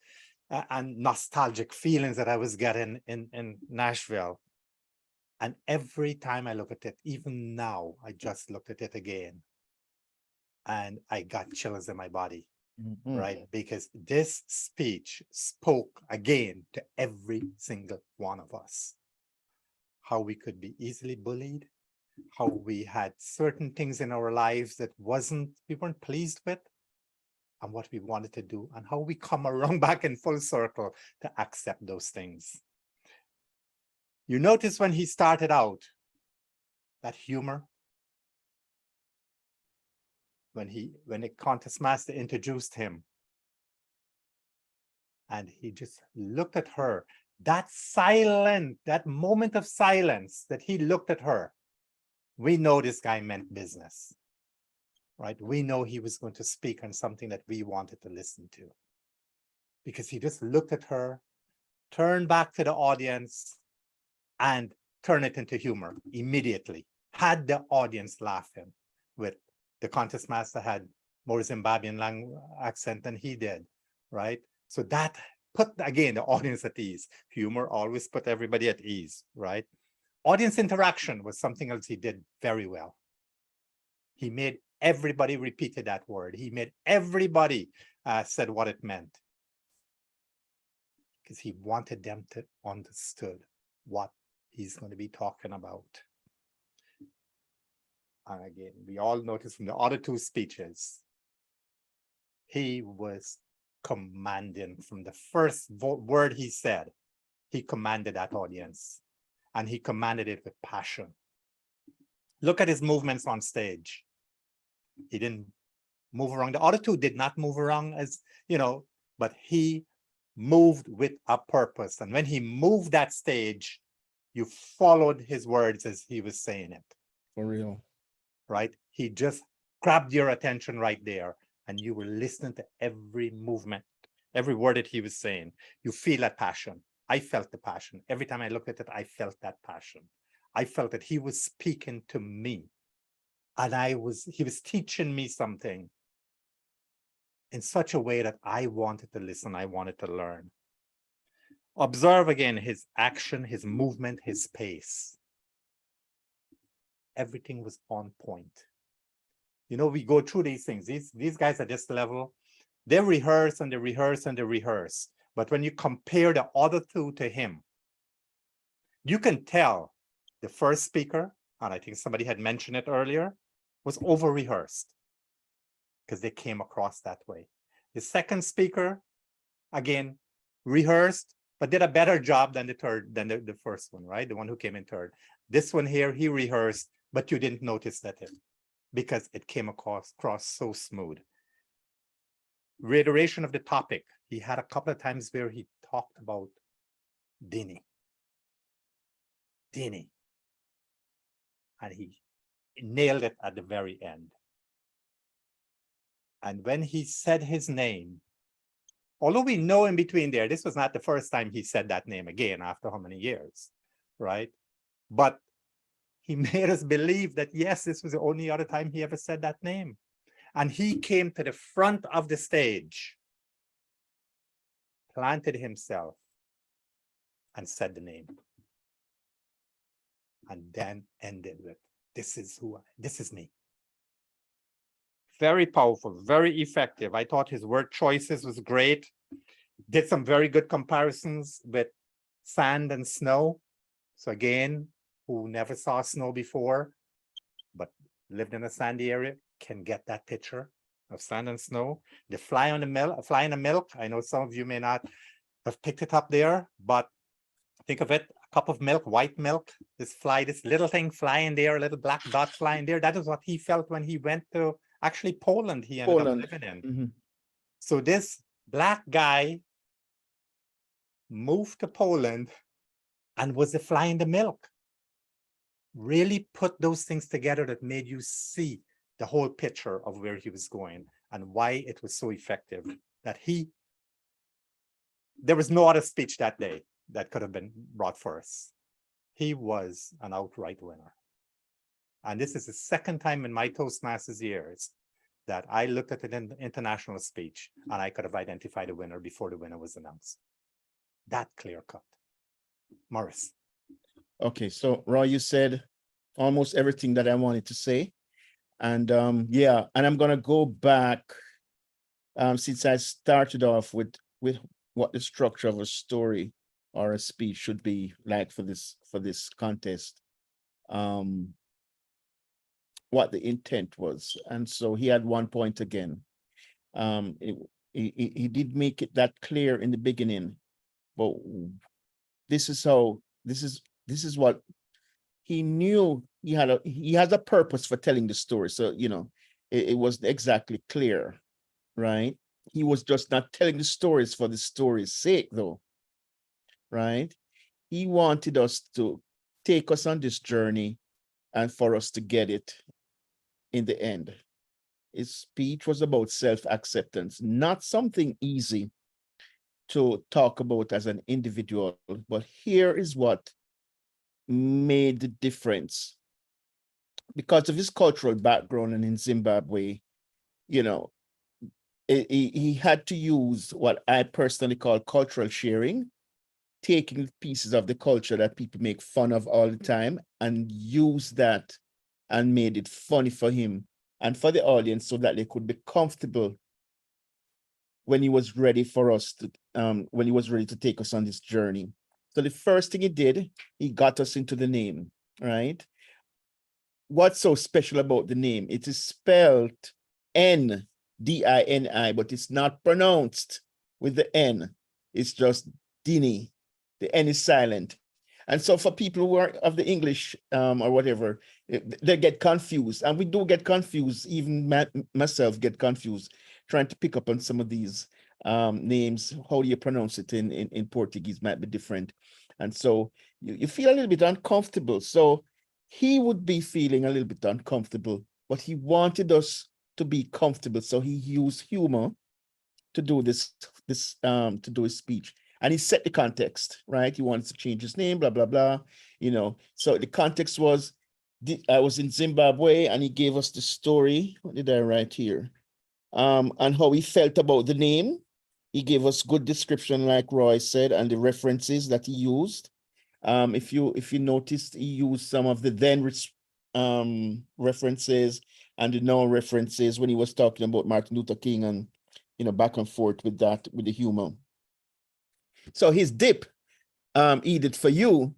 nostalgic feelings that I was getting in Nashville. And every time I look at it, even now, I just looked at it again. And I got chills in my body, right? Because this speech spoke again to every single one of us. How we could be easily bullied, how we had certain things in our lives that we weren't pleased with, and what we wanted to do, and how we come around back in full circle to accept those things. You notice when he started out, that humor, when the contest master introduced him, and he just looked at her, that moment of silence that he looked at her, we know this guy meant business, right? We know he was going to speak on something that we wanted to listen to, because he just looked at her, turned back to the audience, and turned it into humor immediately. Had the audience laughing with the contest master had more Zimbabwean accent than he did, right? So that put, again, the audience at ease. Humor always put everybody at ease, right? Audience interaction was something else he did very well. He made everybody repeated that word. He made everybody said what it meant. because he wanted them to understood what he's going to be talking about. And again, we all noticed from the other two speeches, he was commanding from the first word he said. He commanded that audience, and he commanded it with passion. Look at his movements on stage. He didn't move around. The other two did not move around, as you know, but he moved with a purpose. And when he moved that stage, you followed his words as he was saying it. For real. Right? He just grabbed your attention right there, and you were listening to every movement, every word that he was saying. You feel that passion. I felt the passion. Every time I looked at it, I felt that passion. I felt that he was speaking to me, and he was teaching me something in such a way that I wanted to listen, I wanted to learn. Observe again his action, his movement, his pace. Everything was on point. You know, we go through these things. These guys at this level, they rehearse and they rehearse and they rehearse. But when you compare the other two to him, you can tell the first speaker, and I think somebody had mentioned it earlier, was over-rehearsed because they came across that way. The second speaker, again, rehearsed, but did a better job than the first one, right? The one who came in third. This one here, he rehearsed, but you didn't notice that because it came across so smooth. Reiteration of the topic. He had a couple of times where he talked about Dini. And he nailed it at the very end. And when he said his name, although we know in between there, this was not the first time he said that name again after how many years, right? But he made us believe that, yes, this was the only other time he ever said that name. And he came to the front of the stage, planted himself, and said the name. And then ended with, this is me. Very powerful, very effective. I thought his word choices was great. Did some very good comparisons with sand and snow. So again, who never saw snow before, but lived in a sandy area, can get that picture of sand and snow. The fly in the milk. I know some of you may not have picked it up there, but think of it, a cup of milk, white milk, this little thing flying there, a little black dot flying there. That is what he felt when he went to actually Poland he ended up living in. Mm-hmm. So this black guy moved to Poland and was the fly in the milk. Really put those things together that made you see the whole picture of where he was going and why it was so effective. That there was no other speech that day that could have been brought first. He was an outright winner. And this is the second time in my Toastmasters years that I looked at an international speech and I could have identified a winner before the winner was announced. That clear cut. Maurice. Okay, so Roy, you said almost everything that I wanted to say. And yeah, and I'm gonna go back since I started off with what the structure of a story or a speech should be like for this contest. What the intent was. And so he had one point again. He did make it that clear in the beginning, but this is what he knew. He has a purpose for telling the story. So, you know, it wasn't exactly clear, right? He was just not telling the stories for the story's sake, though, right? He wanted us to take us on this journey and for us to get it in the end. His speech was about self-acceptance, not something easy to talk about as an individual, but here is what made the difference. Because of his cultural background and in Zimbabwe, you know, he had to use what I personally call cultural sharing, taking pieces of the culture that people make fun of all the time and use that and made it funny for him and for the audience so that they could be comfortable when he was ready for us when he was ready to take us on this journey. So the first thing he did, he got us into the name, right? What's so special about the name? It is spelled Ndini, but it's not pronounced with the N. It's just Dini. The N is silent. And so for people who are of the English or whatever, they get confused. And we do get confused. Even myself get confused trying to pick up on some of these names. How do you pronounce it in Portuguese might be different. And so you feel a little bit uncomfortable. So he would be feeling a little bit uncomfortable, but he wanted us to be comfortable. So he used humor to do to do his speech. And he set the context, right? He wanted to change his name, blah, blah, blah. So the context was, I was in Zimbabwe and he gave us the story. What did I write here? And how he felt about the name. He gave us good description, like Roy said, and the references that he used. If you noticed, he used some of the then references and the now references when he was talking about Martin Luther King and, back and forth with that, with the humor. So his dip, he did for you,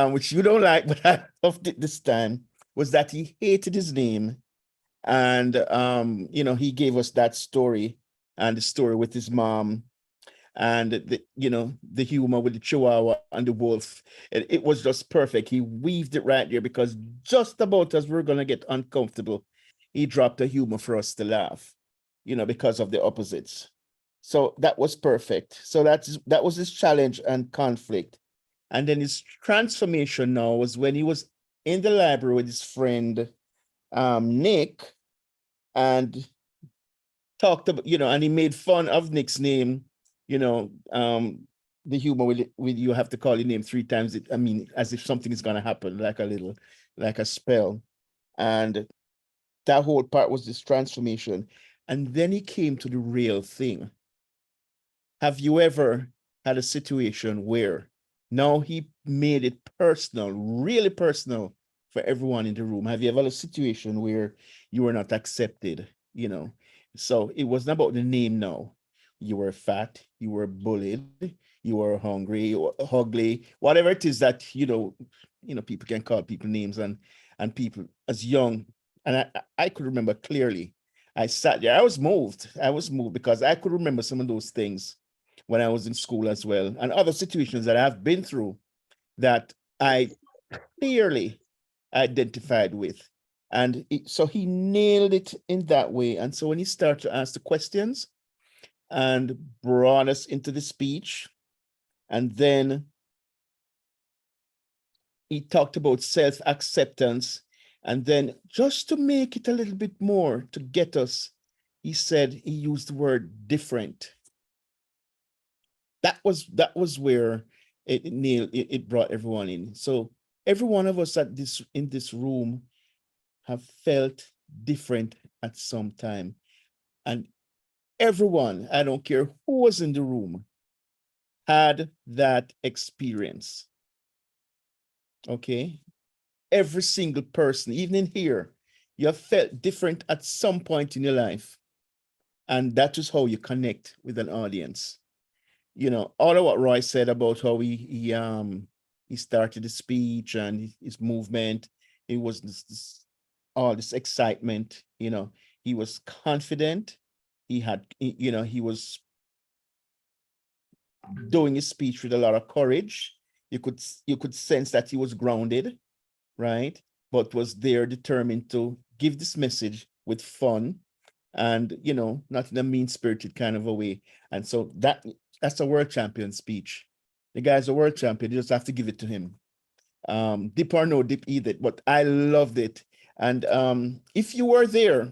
which you don't like, but I loved it this time, was that he hated his name. And, he gave us that story and the story with his mom and the humor with the chihuahua and the wolf. It was just perfect. He weaved it right there because just about as we're going to get uncomfortable, he dropped a humor for us to laugh, because of the opposites. So that was perfect. So that was his challenge and conflict. And then his transformation now was when he was in the library with his friend, Nick, and talked about, and he made fun of Nick's name, the humor with you have to call your name 3 times. As if something is going to happen, like a spell. And that whole part was this transformation. And then he came to the real thing. Have you ever had a situation where now he made it personal, really personal for everyone in the room? Have you ever had a situation where you were not accepted, So it wasn't about the name now. You were fat, you were bullied, you were hungry or ugly, whatever it is that, people can call people names and people as young. And I could remember clearly, I sat there, I was moved because I could remember some of those things when I was in school as well, and other situations that I've been through that I clearly identified with. And so he nailed it in that way. And so when he started to ask the questions and brought us into the speech, and then he talked about self-acceptance, and then just to make it a little bit more to get us, he used the word different. That was where it brought everyone in. So every one of us in this room have felt different at some time. And everyone, I don't care who was in the room, had that experience. Okay? Every single person, even in here, you have felt different at some point in your life. And that is how you connect with an audience. All of what Roy said about how he started the speech and his movement, it was all this excitement. He was confident. He was doing his speech with a lot of courage. You could sense that he was grounded, right? But was there determined to give this message with fun and, not in a mean-spirited kind of a way. And so that's a world champion speech. The guy's a world champion. You just have to give it to him. Dip or no dip either, but I loved it. And if you were there,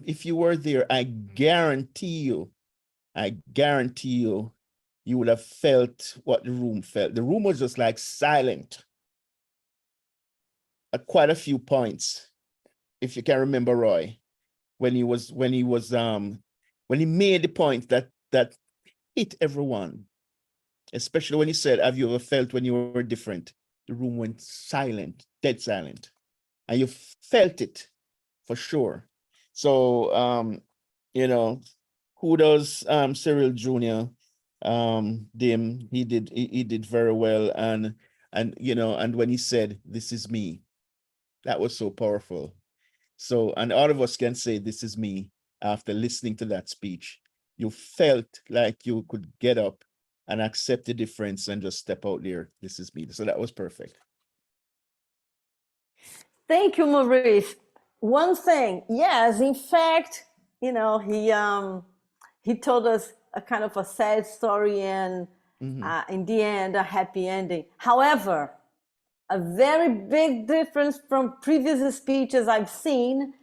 I guarantee you, you would have felt what the room felt. The room was just like silent at quite a few points. If you can remember Roy, when he made the point that hit everyone, especially when he said, have you ever felt when you were different? The room went silent, dead silent. And you felt it for sure. So, kudos, Cyril Jr. Dim, he did very well, and you know, and when he said, "This is me," that was so powerful. So, and all of us can say, "This is me," after listening to that speech. You felt like you could get up and accept the difference and just step out there. This is me. So that was perfect. Thank you, Maurice. One thing, yes, in fact, you know, he told us a kind of a sad story and in the end, a happy ending. However, a very big difference from previous speeches I've seen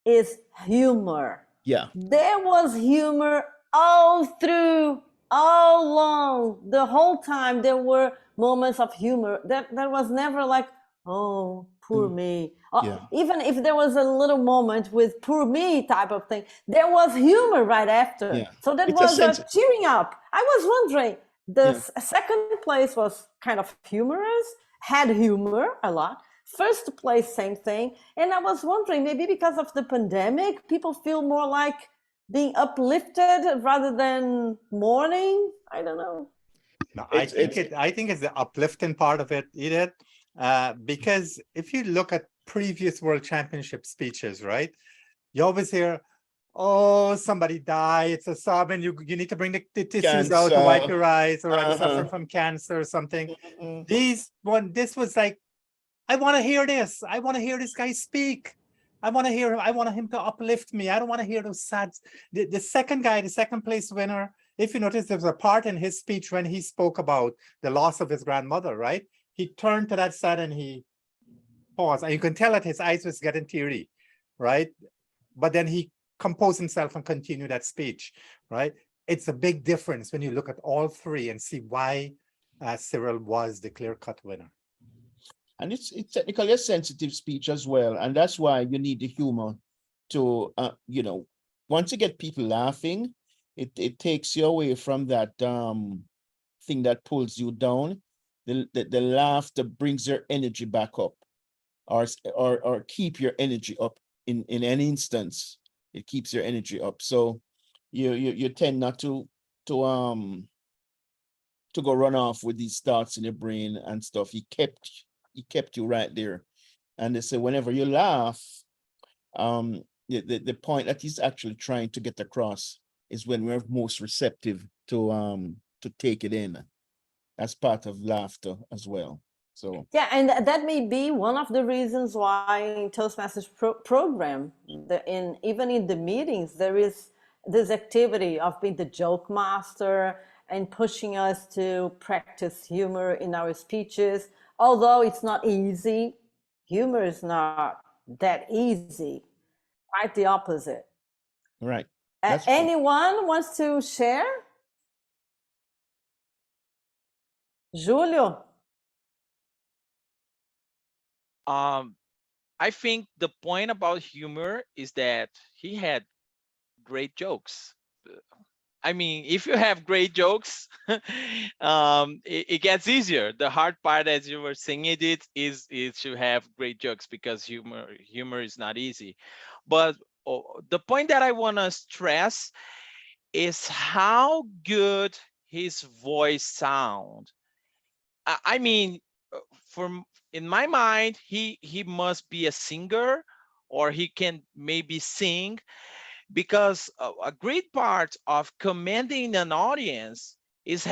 is humor. Yeah. There was humor all through, all along, the whole time. There were moments of humor. That was never like, oh, poor me. Yeah. Even if there was a little moment with poor me type of thing, there was humor right after. Yeah. So that It's a was sense. a cheering up. I was wondering, the Yeah. second place was kind of humorous, had humor a lot. First place, same thing. And I was wondering, maybe because of the pandemic, people feel more like being uplifted rather than mourning. I don't know. No, I think it's the uplifting part of it, Edith, because if you look at previous World Championship speeches, right, you always hear, "Oh, somebody died. It's a sob, and you need to bring the tissues out to wipe your eyes, or I'm suffering from cancer or something." This was like, I want to hear this. I want to hear this guy speak. I want him to uplift me. I don't want to hear those sad. The second guy, the second place winner, if you notice, there was a part in his speech when he spoke about the loss of his grandmother, right? He turned to that side and he paused. And you can tell that his eyes was getting teary, right? But then he composed himself and continued that speech, right? It's a big difference when you look at all three and see why Cyril was the clear-cut winner. And it's technically a sensitive speech as well. And that's why you need the humor to, you know, once you get people laughing, it takes you away from that thing that pulls you down. The laughter brings your energy back up, or keep your energy up in any instance. It keeps your energy up. So you tend not to go run off with these thoughts in your brain and stuff. He kept you right there. And they say whenever you laugh, the point that he's actually trying to get across is when we're most receptive to take it in. That's part of laughter as well. So yeah, and that may be one of the reasons why in Toastmasters program, even in the meetings, there is this activity of being the joke master and pushing us to practice humor in our speeches. Although it's not easy, humor is not that easy. Quite the opposite. right. Anyone wants to share? Julio? I think the point about humor is that he had great jokes. I mean, if you have great jokes, it gets easier. The hard part, as you were saying, is to have great jokes, because humor is not easy. But the point that I want to stress is how good his voice sound. I mean, in my mind, he must be a singer, or he can maybe sing, because a great part of commanding an audience is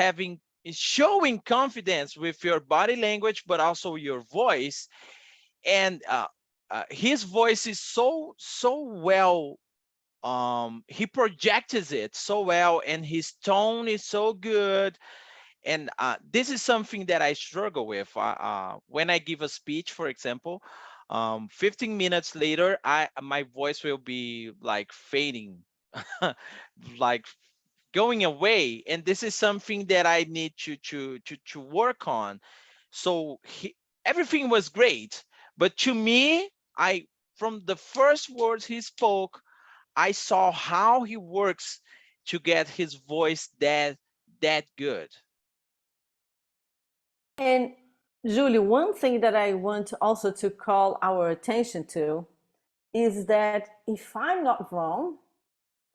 showing confidence with your body language, but also your voice. And his voice is so well, he projects it so well, and his tone is so good. And this is something that I struggle with when I give a speech, for example. 15 minutes later, my voice will be like fading, like going away, and this is something that I need to work on. So everything was great, but to me, from the first words he spoke, I saw how he works to get his voice that good. And Julie, one thing that I want also to call our attention to is that, if I'm not wrong,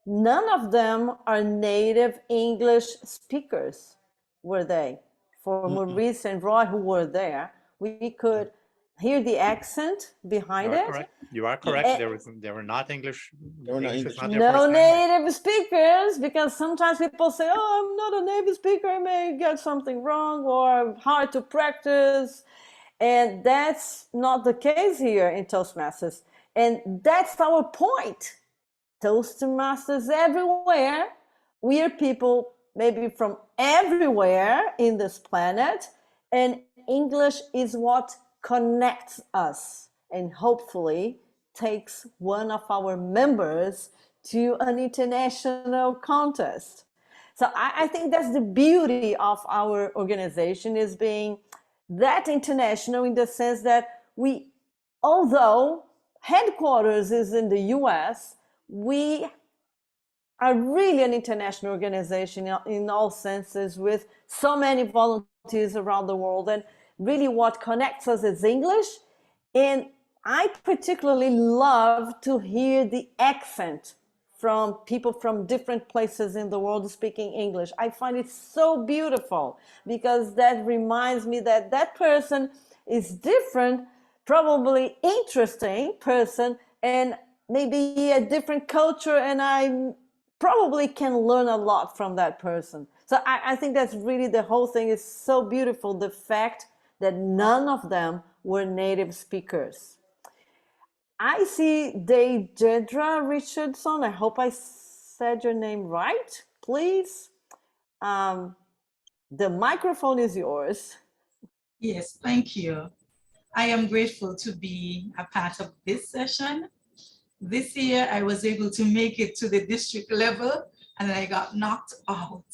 none of them are native English speakers, were they? For Maurice and Roy, who were there, we could hear the accent You behind are it. correct. You are correct. And They were not English. They were not English was English. not their no first language. native speakers, because sometimes people say, oh, I'm not a native speaker, I may get something wrong or hard to practice. And that's not the case here in Toastmasters. And that's our point. Toastmasters everywhere. We are people maybe from everywhere in this planet, and English is what connects us and hopefully takes one of our members to an international contest. So I think that's the beauty of our organization, is being that international in the sense that we, although headquarters is in the US, we are really an international organization in all senses, with so many volunteers around the world. And really what connects us is English. And I particularly love to hear the accent from people from different places in the world speaking English. I find it so beautiful, because that reminds me that that person is different, probably interesting person, and maybe a different culture, and I probably can learn a lot from that person. So I think that's really, the whole thing is so beautiful, the fact that none of them were native speakers. I see Deidre Richardson. I hope I said your name right. Please, the microphone is yours. Yes, thank you. I am grateful to be a part of this session. This year, I was able to make it to the district level and I got knocked out.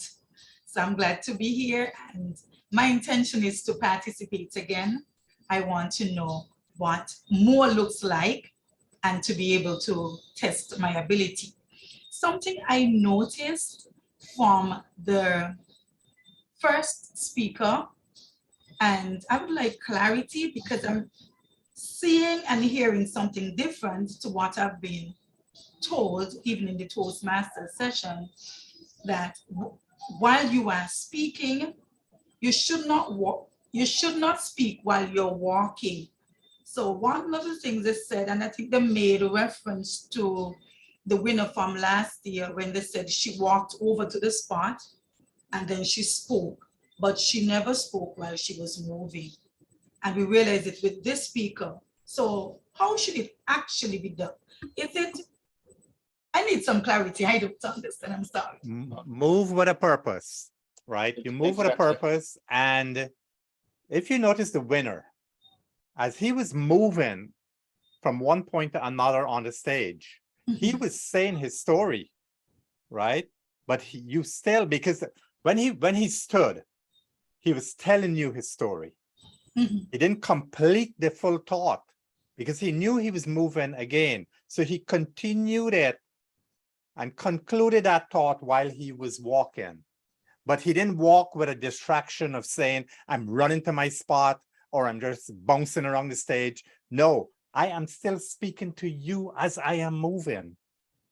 So I'm glad to be here, and my intention is to participate again. I want to know what more looks like and to be able to test my ability. Something I noticed from the first speaker, and I would like clarity because I'm seeing and hearing something different to what I've been told, even in the Toastmasters session, that while you are speaking, you should not walk, you should not speak while you're walking. So one of the things they said, and I think they made a reference to the winner from last year when they said she walked over to the spot and then she spoke, but she never spoke while she was moving. And we realized it with this speaker. So how should it actually be done? Is it, I need some clarity. I don't understand, I'm sorry. Move with a purpose, right? You move with a purpose. And if you notice the winner, as he was moving from one point to another on the stage, he was saying his story, right? But you still, because when he stood, he was telling you his story. He didn't complete the full thought because he knew he was moving again. So he continued it and concluded that thought while he was walking. But he didn't walk with a distraction of saying, I'm running to my spot or I'm just bouncing around the stage. No, I am still speaking to you as I am moving.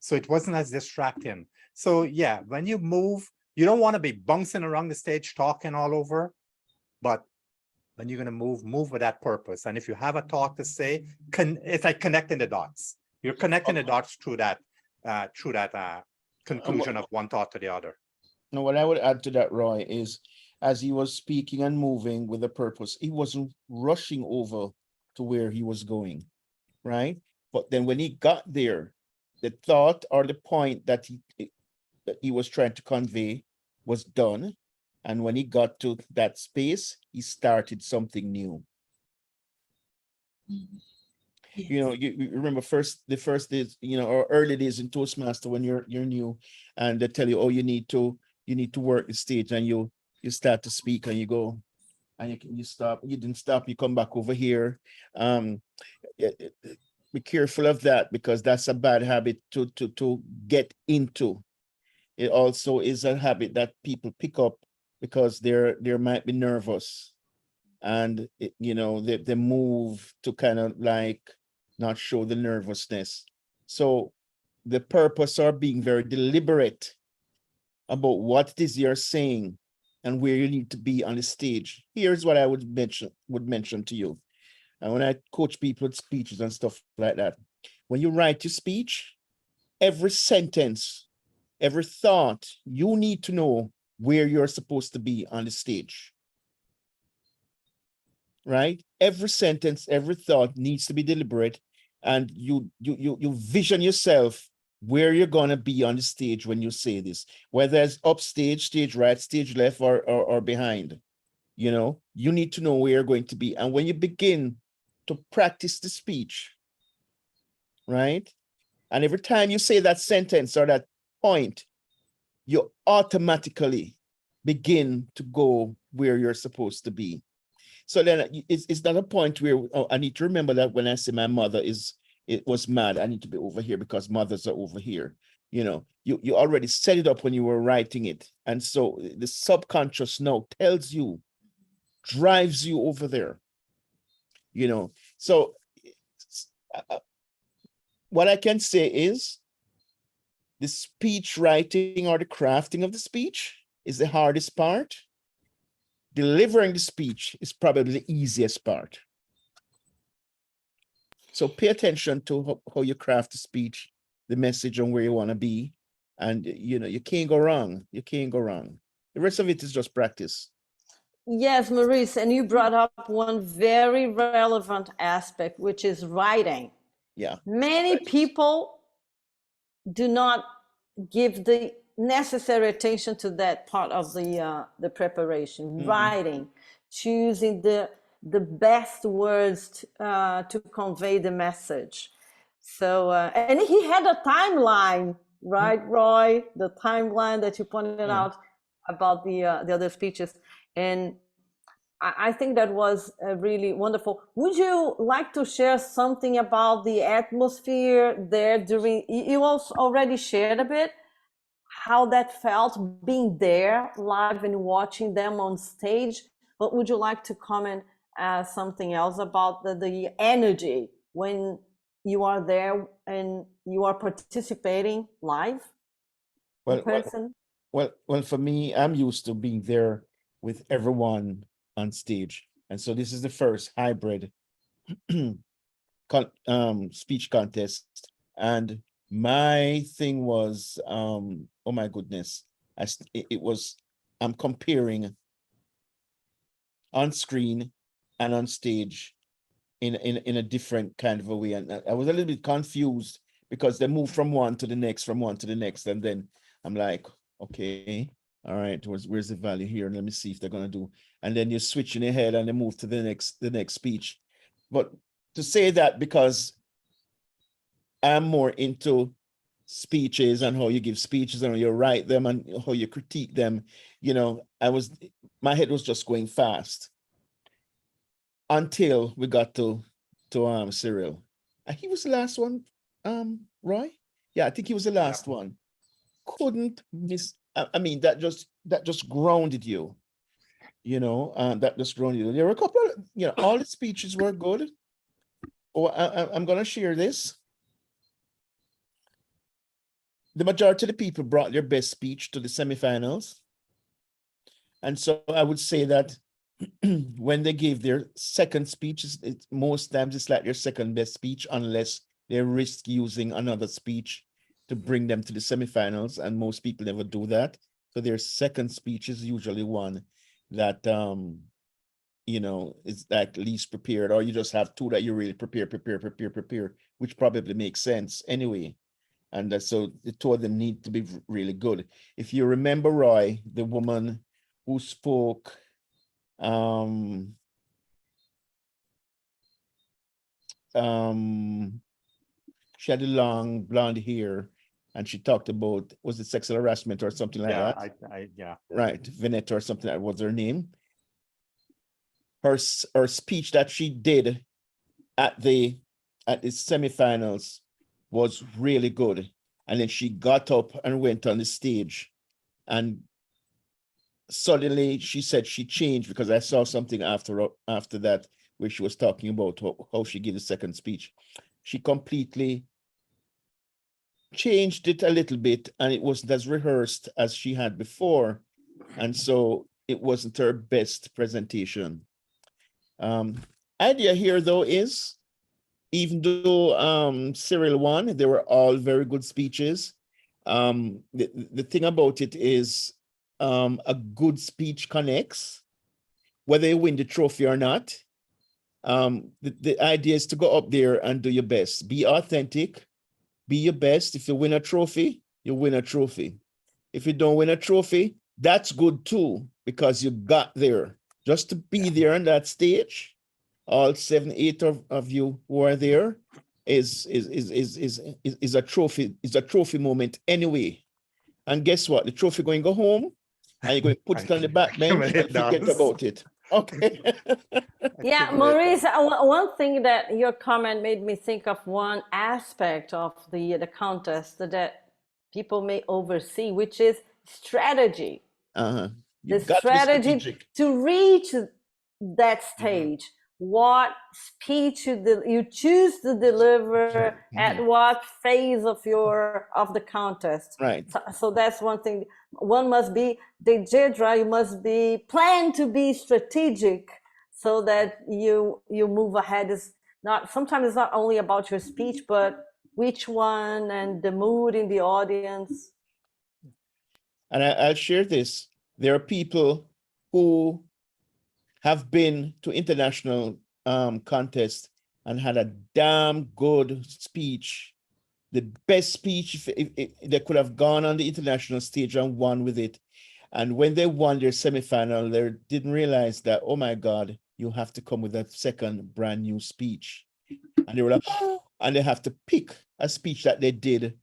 So it wasn't as distracting. So yeah, when you move, you don't want to be bouncing around the stage, talking all over, but when you're going to move with that purpose. And if you have a thought to say, it's like connecting the dots. You're connecting the dots through that conclusion of one thought to the other. Now, what I would add to that, Roy, is as he was speaking and moving with a purpose, he wasn't rushing over to where he was going, right? But then when he got there, the thought or the point that he was trying to convey was done. And when he got to that space, he started something new. Yes. You know, you remember the first days, you know, or early days in Toastmaster when you're new, and they tell you, oh, you need to work the stage, and you start to speak and you go, and you stop, you didn't stop, you come back over here. Be careful of that, because that's a bad habit to get into. It also is a habit that people pick up because they might be nervous, and you know, they move to kind of like not show the nervousness. So the purpose or being very deliberate about what it is you're saying and where you need to be on the stage. Here's what I would mention to you. And when I coach people with speeches and stuff like that, when you write your speech, every sentence, every thought, you need to know where you're supposed to be on the stage. Right? Every sentence, every thought needs to be deliberate, and you vision yourself where you're gonna be on the stage when you say this, whether it's upstage, stage right, stage left, or behind. You know, you need to know where you're going to be. And when you begin to practice the speech, right? And every time you say that sentence or that point, you automatically begin to go where you're supposed to be. So then it's not a point where I need to remember that when I say my mother was mad, I need to be over here because mothers are over here. You know, you already set it up when you were writing it. And so the subconscious now tells you, drives you over there, you know. So what I can say is the speech writing or the crafting of the speech is the hardest part. Delivering the speech is probably the easiest part. So pay attention to how you craft the speech, the message, and where you want to be. And you know, you can't go wrong. You can't go wrong. The rest of it is just practice. Yes, Maurice, and you brought up one very relevant aspect, which is writing. Yeah. Many people do not give the necessary attention to that part of the preparation, writing, choosing the best words to convey the message. So, and he had a timeline, right, Roy? The timeline that you pointed out about the other speeches. And I think that was really wonderful. Would you like to share something about the atmosphere there during, you also already shared a bit, how that felt being there live and watching them on stage, but would you like to comment something else about the energy when you are there and you are participating live in person? Well, for me, I'm used to being there with everyone on stage. And so this is the first hybrid speech contest. And my thing was, oh my goodness, I'm comparing on screen and on stage in a different kind of a way. And I was a little bit confused because they moved from one to the next, from one to the next. And then I'm like, okay, all right, where's the value here? Let me see if they're gonna do. And then you're switching ahead and they move to the next speech. But to say that because I'm more into speeches and how you give speeches and how you write them and how you critique them, you know, my head was just going fast until we got to Cyril. He was the last one, Roy? Yeah, I think he was the last one. Couldn't miss. I mean, that just grounded you, you know, that just grounded you. There were a couple of, you know, all the speeches were good. Oh, I'm gonna share this. The majority of the people brought their best speech to the semifinals. And so I would say that when they gave their second speech, most times it's like their second best speech, unless they risk using another speech to bring them to the semifinals. And most people never do that. So their second speech is usually one that, you know, is like least prepared, or you just have two that you really prepare, which probably makes sense anyway. And so the two of them need to be really good. If you remember, Roy, the woman who spoke, she had the long blonde hair, and she talked about, was it sexual harassment or something like that? Yeah. Right, Vinette or something, that was her name. Her speech that she did at the semifinals was really good. And then she got up and went on the stage, and suddenly she said she changed, because I saw something after that where she was talking about how she gave the second speech. She completely changed it a little bit, and it wasn't as rehearsed as she had before. And so it wasn't her best presentation. Idea here, though, is even though Cyril won, they were all very good speeches. The thing about it is a good speech connects, whether you win the trophy or not. The idea is to go up there and do your best. Be authentic, be your best. If you win a trophy, you win a trophy. If you don't win a trophy, that's good too, because you got there. Just to be there on that stage, all 7, 8 of you who are there is a trophy moment anyway. And guess what? The trophy going to go home and you're going to put it on the back bench and forget about it. Okay. Yeah, Maurice, one thing that your comment made me think of, one aspect of the contest that people may oversee, which is strategy. The strategy to reach that stage. What speech you choose to deliver at what phase of the contest. Right. So that's one thing. One must be the judge, right? You must be plan to be strategic so that you move ahead. Is not sometimes it's not only about your speech, but which one and the mood in the audience. And I'll share this. There are people who have been to international contests and had a damn good speech, the best speech if they could have gone on the international stage and won with it. And when they won their semifinal, they didn't realize that, oh my God, you have to come with a second brand new speech. And they were like, oh, and they have to pick a speech that they did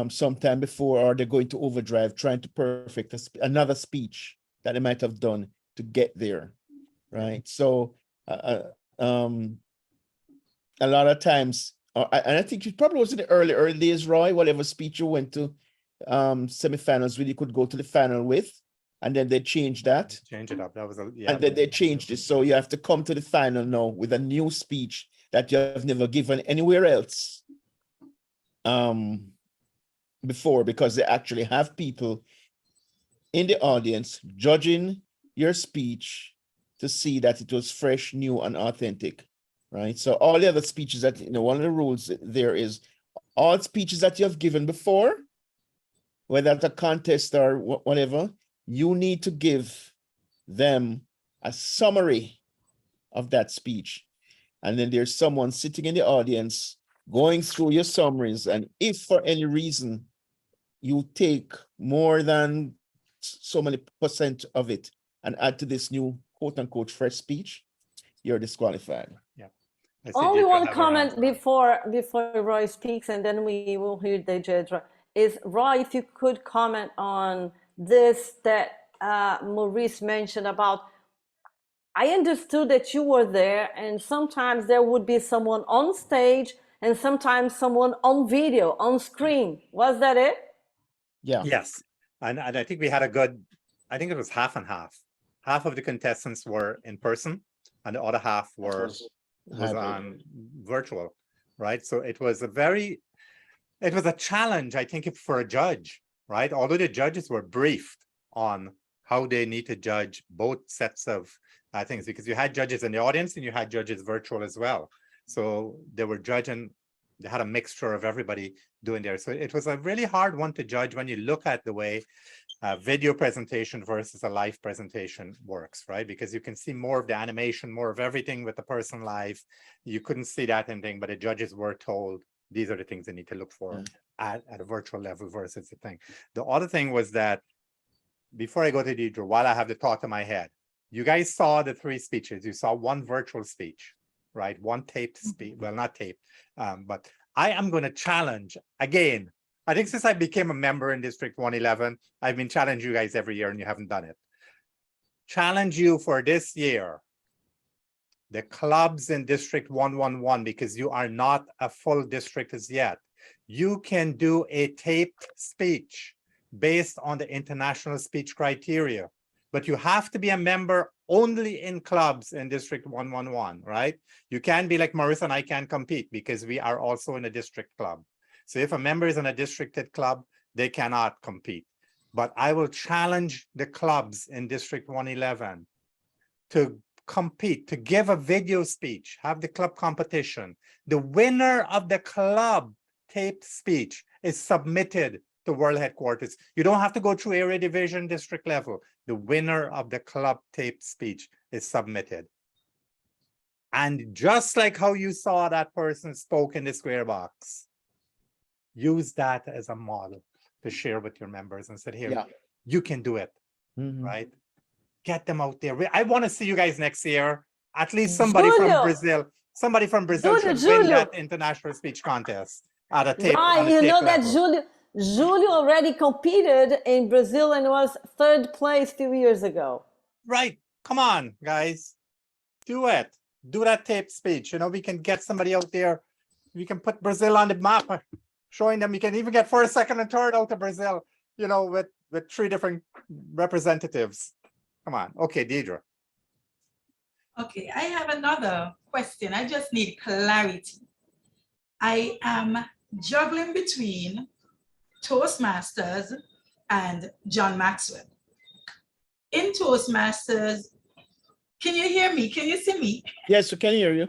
sometime before, or they're going to overdrive, trying to perfect another speech that they might have done to get there, right? So a lot of times, and I think it probably was in the early days, Roy, whatever speech you went to semifinals with, you could go to the final with, and then they changed that. Change it up. That was and then they changed it. So you have to come to the final now with a new speech that you have never given anywhere else before, because they actually have people in the audience judging your speech to see that it was fresh, new, and authentic, right? So all the other speeches that, one of the rules there is all speeches that you have given before, whether at a contest or whatever, you need to give them a summary of that speech. And then there's someone sitting in the audience going through your summaries. And if for any reason you take more than so many % of it and add to this new quote unquote fresh speech, you're disqualified. Yeah. Only one comment before Roy speaks, and then we will hear the judge. Is Roy, if you could comment on this that Maurice mentioned about, I understood that you were there, and sometimes there would be someone on stage and sometimes someone on video, on screen. Was that it? Yeah. Yes. And I think we had I think it was half and half. Half of the contestants were in person and the other half was on virtual, right? So it was a challenge, I think, for a judge, right? Although the judges were briefed on how they need to judge both sets of things, because you had judges in the audience and you had judges virtual as well. So they were judging, they had a mixture of everybody doing there. So it was a really hard one to judge when you look at the way video presentation versus a live presentation works, right? Because you can see more of the animation, more of everything with the person live. You couldn't see that anything, but the judges were told these are the things they need to look for at a virtual level versus the thing. The other thing was that, before I go to Deidre, while I have the thought in my head, you guys saw the 3 speeches. You saw one virtual speech, right? One taped speech, well, not taped, but I am going to challenge again. I think since I became a member in District 111, I've been challenging you guys every year and you haven't done it. Challenge you for this year, the clubs in District 111, because you are not a full district as yet. You can do a taped speech based on the international speech criteria, but you have to be a member only in clubs in District 111, right? You can't be like Maurice and I can't compete because we are also in a district club. So if a member is in a districted club, they cannot compete. But I will challenge the clubs in District 111 to compete, to give a video speech, have the club competition. The winner of the club taped speech is submitted to World Headquarters. You don't have to go through area division, district level. The winner of the club taped speech is submitted. And just like how you saw that person spoke in the square box, use that as a model to share with your members and said, here, Yeah. you can do it, Mhm. right? Get them out there. I want to see you guys next year. At least somebody from Julio. Brazil. Somebody from Brazil Julio, should win Julio. that international speech contest at a tape. on Right, a you tape know that level. Julio already competed in Brazil and was third place 2 years ago. Right. Come on, guys. Do it. Do that tape speech. You know, we can get somebody out there. We can put Brazil on the map, showing them. You can even get first, second, and third out of Brazil, you know, with 3 different representatives. Come on. Okay, Deidre. Okay, I have another question. I just need clarity. I am juggling between Toastmasters and John Maxwell. In Toastmasters, can you hear me? Can you see me? Yes, we can hear you.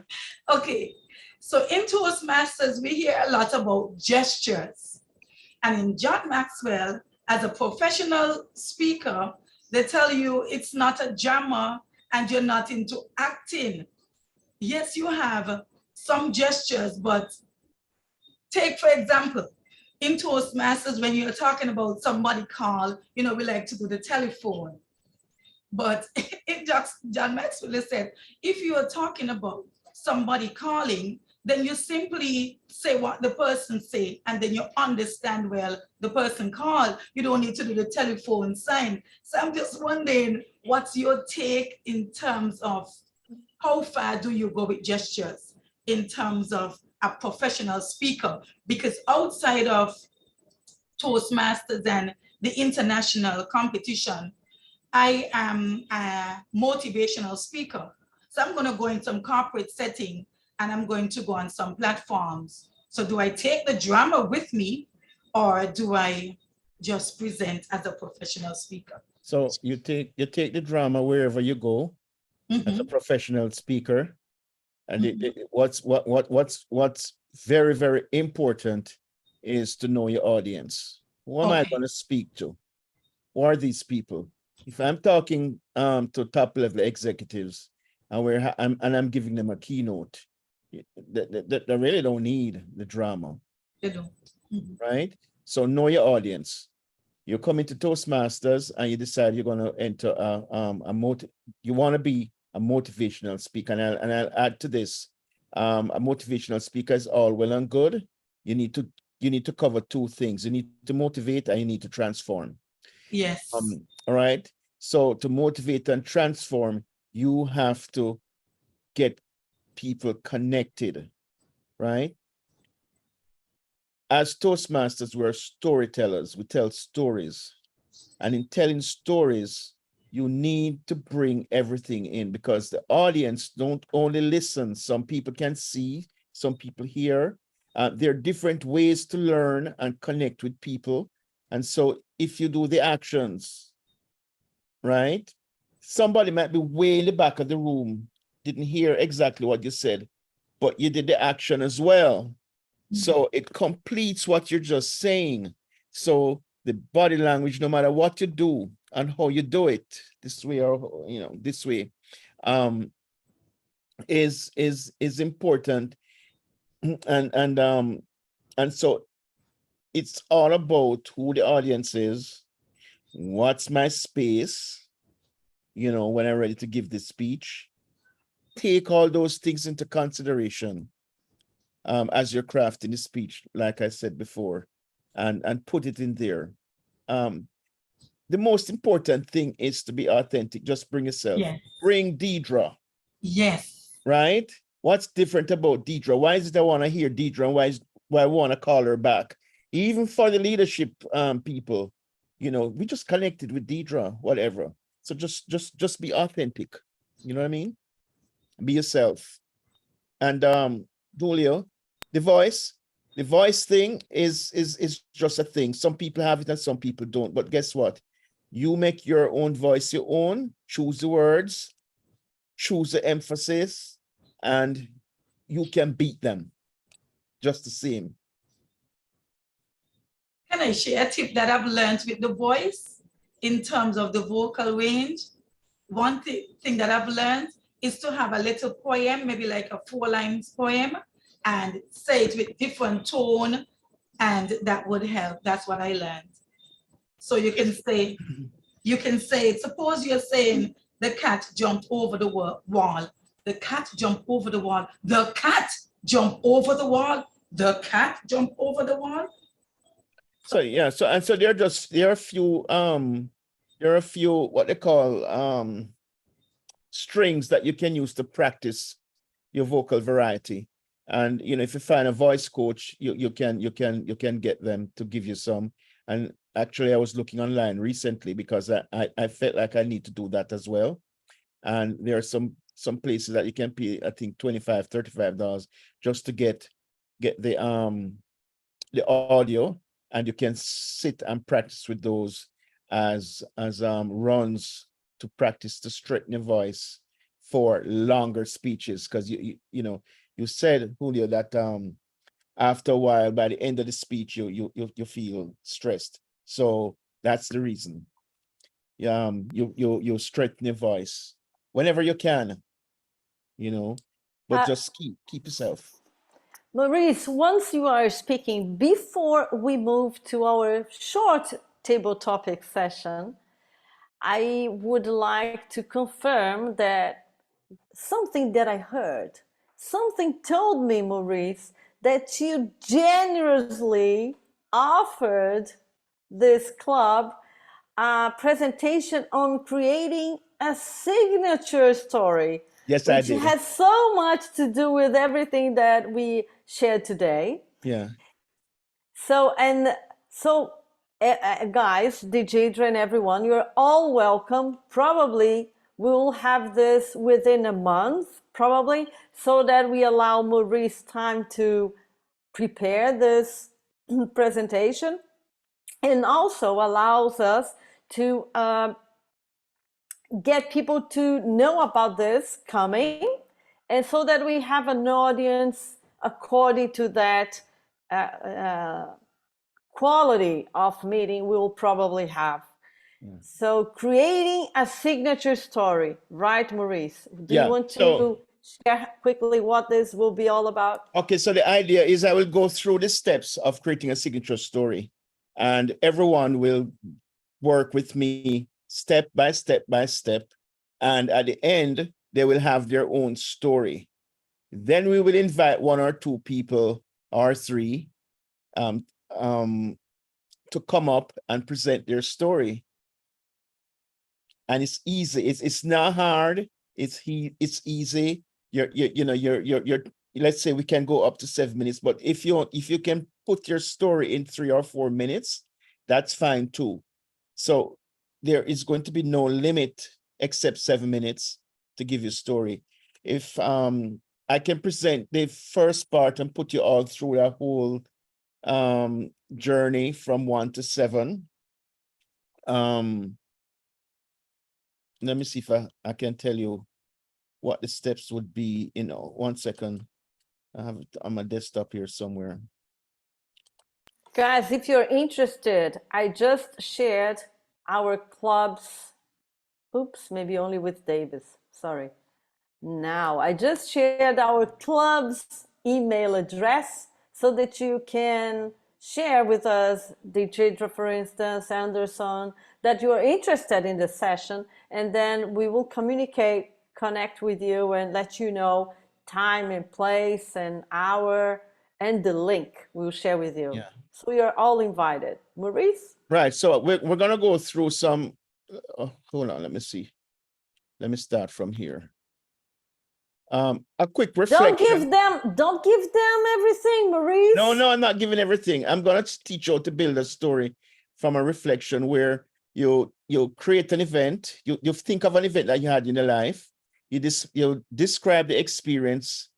Okay, so in Toastmasters, we hear a lot about gestures. And in John Maxwell, as a professional speaker, they tell you it's not a drama and you're not into acting. Yes, you have some gestures, but take, for example, in Toastmasters, when you're talking about somebody call, you know, we like to do the telephone. But John Maxwell said, if you are talking about somebody calling, then you simply say what the person say, and then you understand, well, the person called. You don't need to do the telephone sign. So I'm just wondering, what's your take in terms of how far do you go with gestures in terms of a professional speaker? Because outside of Toastmasters and the international competition, I am a motivational speaker. So I'm going to go in some corporate setting and I'm going to go on some platforms. So do I take the drama with me or do I just present as a professional speaker? So you take the drama wherever you go as a professional speaker. And what's very, very important is to know your audience. Who am I going to speak to? Who are these people? If I'm talking to top level executives and I'm giving them a keynote, they really don't need the drama. They don't. Right? So know your audience. You come into Toastmasters and you decide you're going to enter you want to be a motivational speaker. And I'll add to this, a motivational speaker is all well and good. You need to cover 2 things. You need to motivate and you need to transform. Yes. All right. So to motivate and transform, you have to get people connected, right? As Toastmasters, we're storytellers. We tell stories. And in telling stories, you need to bring everything in because the audience don't only listen. Some people can see, some people hear. There are different ways to learn and connect with people. And so if you do the actions, right? Somebody might be way in the back of the room, didn't hear exactly what you said, but you did the action as well. So it completes what you're just saying. So the body language, no matter what you do and how you do it, this way or this way, is important. And so it's all about who the audience is, what's my space, when I'm ready to give this speech. Take all those things into consideration as you're crafting the speech, like I said before, and put it in there. The most important thing is to be authentic. Just bring yourself. Yes. Bring Deidre. Yes. Right? What's different about Deidre? Why is it I want to hear Deidre and why I want to call her back? Even for the leadership people, we just connected with Deidre, whatever. So just be authentic. You know what I mean? Be yourself. And Julio, the voice, The voice thing is just a thing. Some people have it and some people don't. But guess what? You make your own voice your own, choose the words, choose the emphasis, and you can beat them just the same. Can I share a tip that I've learned with the voice in terms of the vocal range? One thing that I've learned is to have a little poem, maybe like a 4-line poem, and say it with different tone, and that would help. That's what I learned. So you can say, suppose you're saying the cat jumped over the wall. The cat jumped over the wall. The cat jumped over the wall. The cat jumped over the wall. So yeah, so there are a few what they call strings that you can use to practice your vocal variety. And if you find a voice coach, you can get them to give you some. And actually I was looking online recently because I felt like I need to do that as well. And there are some places that you can pay, I think $25, $35 just to get the audio, and you can sit and practice with those as runs to practice to straighten your voice for longer speeches. Because you said, Julio, that after a while, by the end of the speech, you feel stressed. So that's the reason. You straighten your voice whenever you can, but just keep yourself. Maurice, once you are speaking, before we move to our short table topic session, I would like to confirm that something that I heard, something told me, Maurice, that you generously offered this club a presentation on creating a signature story. Yes, I did. Which has so much to do with everything that we shared today. Yeah. So, guys, Deidre and everyone, you're all welcome. Probably we'll have this within a month, probably, so that we allow Maurice time to prepare this presentation, and also allows us to get people to know about this coming, and so that we have an audience according to that quality of meeting we will probably have. Yeah. So creating a signature story, right, Maurice? Do you want to share quickly what this will be all about? Okay, so the idea is I will go through the steps of creating a signature story, and everyone will work with me step by step by step, and at the end they will have their own story. Then we will invite 1 or 2 people or 3 to come up and present their story. And it's easy. It's not hard. It's easy. You're let's say we can go up to 7 minutes, but if you can put your story in 3 or 4 minutes, that's fine too. So there is going to be no limit except 7 minutes to give your story. If I can present the first part and put you all through that whole journey from 1 to 7. Let me see if I can tell you what the steps would be. 1 second. I have it on my desktop here somewhere. Guys, if you're interested, I just shared our club's, oops, maybe only with Davis, sorry. Now, I just shared our club's email address so that you can share with us, Deidre, for instance, Anderson, that you are interested in the session, and then we will connect with you and let you know time and place and hour and the link we'll share with you. Yeah. So you're all invited. Maurice? Right, so we're going to go through some, hold on, let me see. Let me start from here. A quick reflection. Don't give them everything, Maurice. No, I'm not giving everything. I'm going to teach you how to build a story from a reflection where you create an event. You think of an event that you had in your life. You describe the experience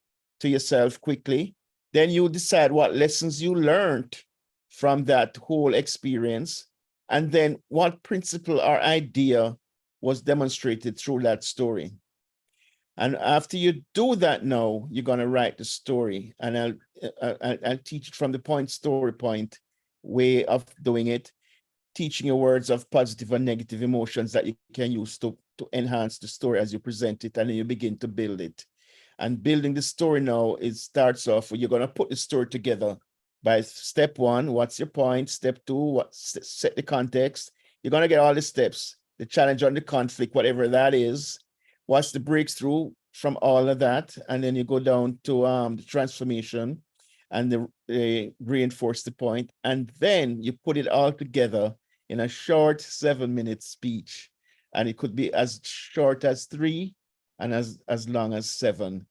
to yourself quickly, Then you decide what lessons you learned from that whole experience, and then what principle or idea was demonstrated through that story. And after you do that now, you're going to write the story, and I'll teach it from the story point way of doing it, teaching you words of positive and negative emotions that you can use to enhance the story as you present it, and then you begin to build it. And building the story now, it starts off where you're going to put the story together by step one, what's your point? Step two, set the context. You're going to get all the steps, the challenge on the conflict, whatever that is. What's the breakthrough from all of that? And then you go down to the transformation and reinforce the point. And then you put it all together in a short 7-minute speech. And it could be as short as 3 and as long as 7.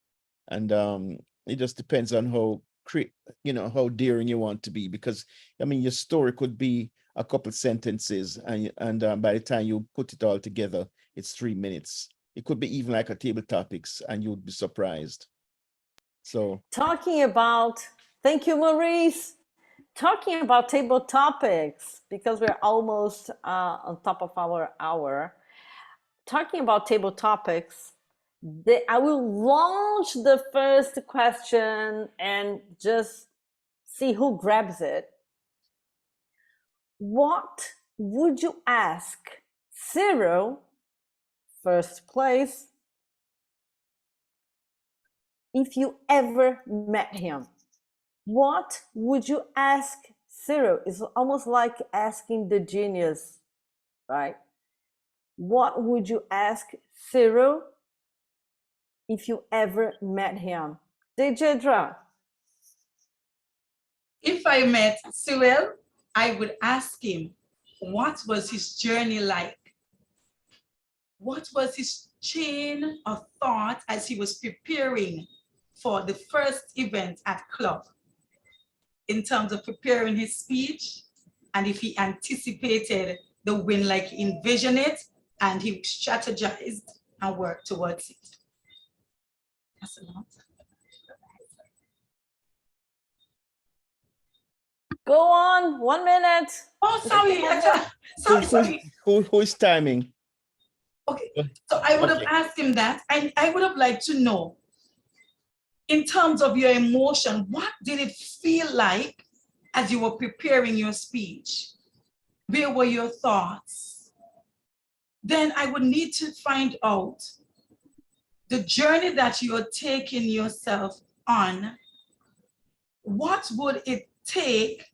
And it just depends on how daring you want to be, because I mean, your story could be a couple sentences, and by the time you put it all together, it's 3 minutes. It could be even like a table topics, and you would be surprised. So talking about, thank you, Maurice. Talking about table topics, because we're almost on top of our hour. Talking about table topics, I will launch the first question and just see who grabs it. What would you ask Cyril, first place, if you ever met him? What would you ask Cyril? It's almost like asking the genius, right? What would you ask Cyril if you ever met him? Deidre. If I met Cyril, I would ask him, what was his journey like? What was his chain of thought as he was preparing for the first event at club, in terms of preparing his speech, and if he anticipated the win like he envisioned it, and he strategized and worked towards it. That's a lot. Go on, 1 minute. Oh, sorry. Sorry. Who is timing? Okay, so I would have asked him that, and I would have liked to know, in terms of your emotion, what did it feel like as you were preparing your speech? Where were your thoughts? Then I would need to find out the journey that you're taking yourself on. What would it take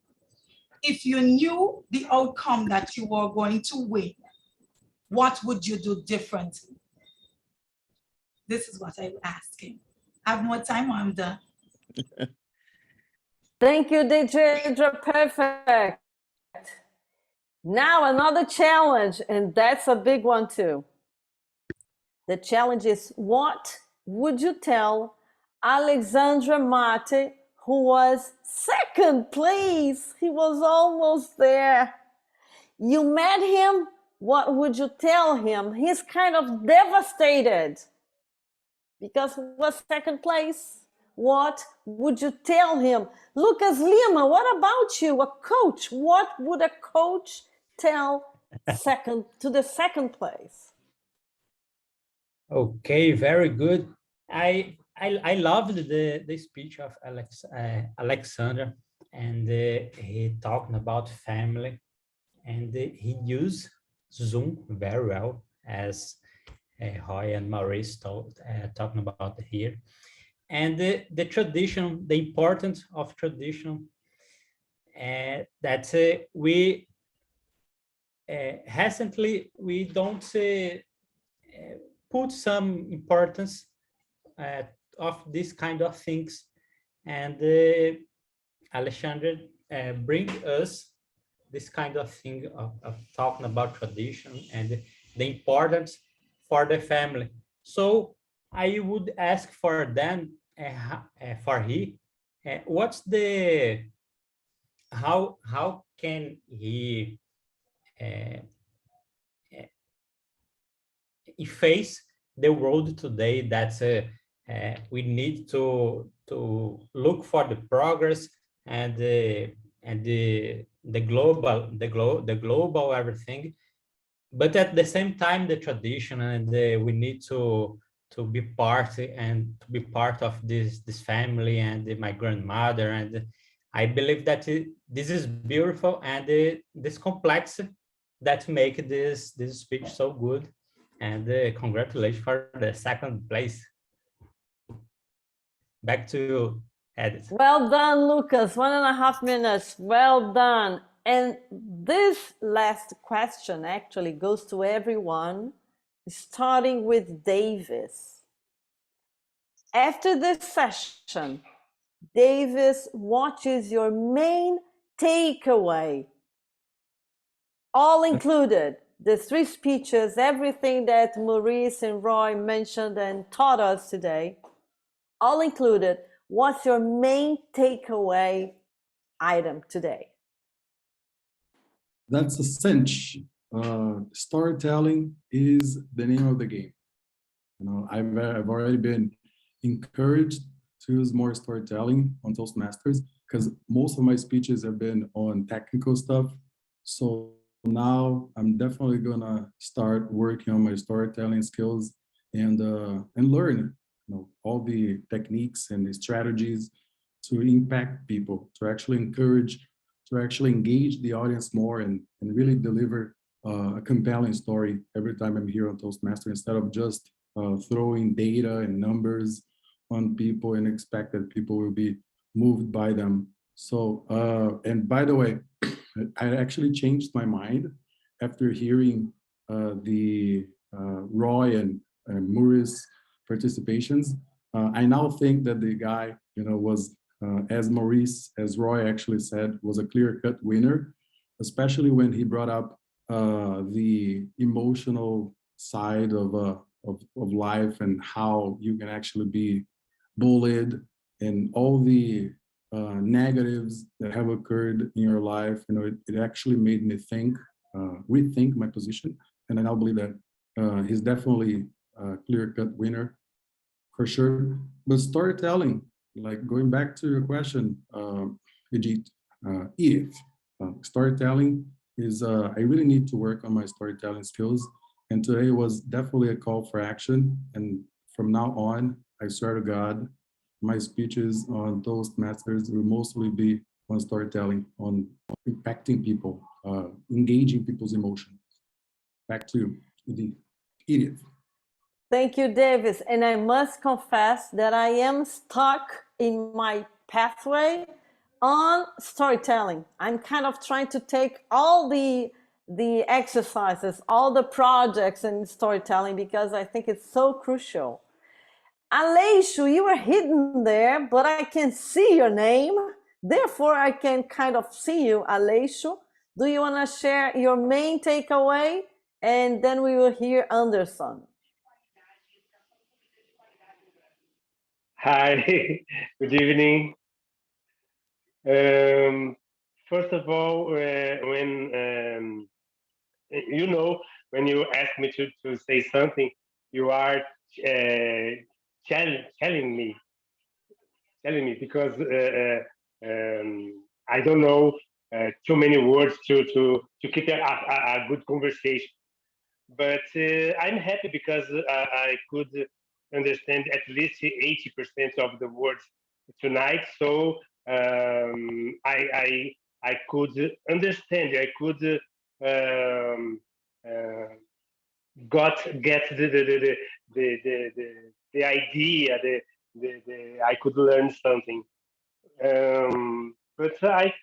if you knew the outcome that you were going to win? What would you do differently? This is what I would ask him. I have more time, or I'm done. Thank you, Deidre. Perfect. Now another challenge, and that's a big one too. The challenge is, what would you tell Alexandra Mate, who was second place? He was almost there. You met him, what would you tell him? He's kind of devastated because he was second place. What would you tell him? Lucas Lima, what about you, a coach? What would a coach tell to the second place? Okay, very good. I loved the speech of Alexander, and he talking about family, and he used Zoom very well, as Roy and Maurice talking about here. And the tradition, the importance of tradition, that we recently we don't put some importance of this kind of things, and Alexander bring us this kind of thing of talking about tradition and the importance for the family. So I would ask for them, what's the, how can he face the world today that's we need to look for the progress and the global everything, but at the same time the tradition, and we need to be part of this family and my grandmother. And I believe that this is beautiful, and this complex that make this speech so good. And congratulations for the second place. Back to you, Edith. Well done, Lucas. 1.5 minutes. Well done. And this last question actually goes to everyone, starting with Davis. After this session, Davis, what is your main takeaway? All included, the 3 speeches, everything that Maurice and Roy mentioned and taught us today, all included. What's your main takeaway item today? That's a cinch. Storytelling is the name of the game. You know, I've already been encouraged to use more storytelling on Toastmasters, because most of my speeches have been on technical stuff. So now I'm definitely gonna start working on my storytelling skills and learn, you know, all the techniques and the strategies to impact people, to actually encourage, to actually engage the audience more, and really deliver a compelling story every time I'm here on Toastmaster, instead of just throwing data and numbers on people and expect that people will be moved by them. So, and by the way, I actually changed my mind after hearing the Roy and Maurice participations. I now think that the guy, you know, was, as Roy actually said, was a clear-cut winner, especially when he brought up the emotional side of life, and how you can actually be bullied, and all the negatives that have occurred in your life. You know, it actually made me think, rethink my position, and I now believe that he's definitely a clear-cut winner for sure. But storytelling, like going back to your question, Edith, storytelling is, I really need to work on my storytelling skills. And today was definitely a call for action. And from now on, I swear to God, my speeches on Toastmasters will mostly be on storytelling, on impacting people, engaging people's emotions. Back to you, Edith. Thank you, Davis. And I must confess that I am stuck in my pathway on storytelling. I'm kind of trying to take all the exercises, all the projects in storytelling, because I think it's so crucial. Aleixo, you are hidden there, but I can see your name. Therefore, I can kind of see you, Aleixo. Do you want to share your main takeaway? And then we will hear Anderson. Hi, good evening. First of all, when you know, when you ask me to say something, you are telling me, because I don't know too many words to keep a good conversation. But I'm happy because I could understand at least 80% of the words tonight. So I could understand. I could get the idea. I could learn something. But I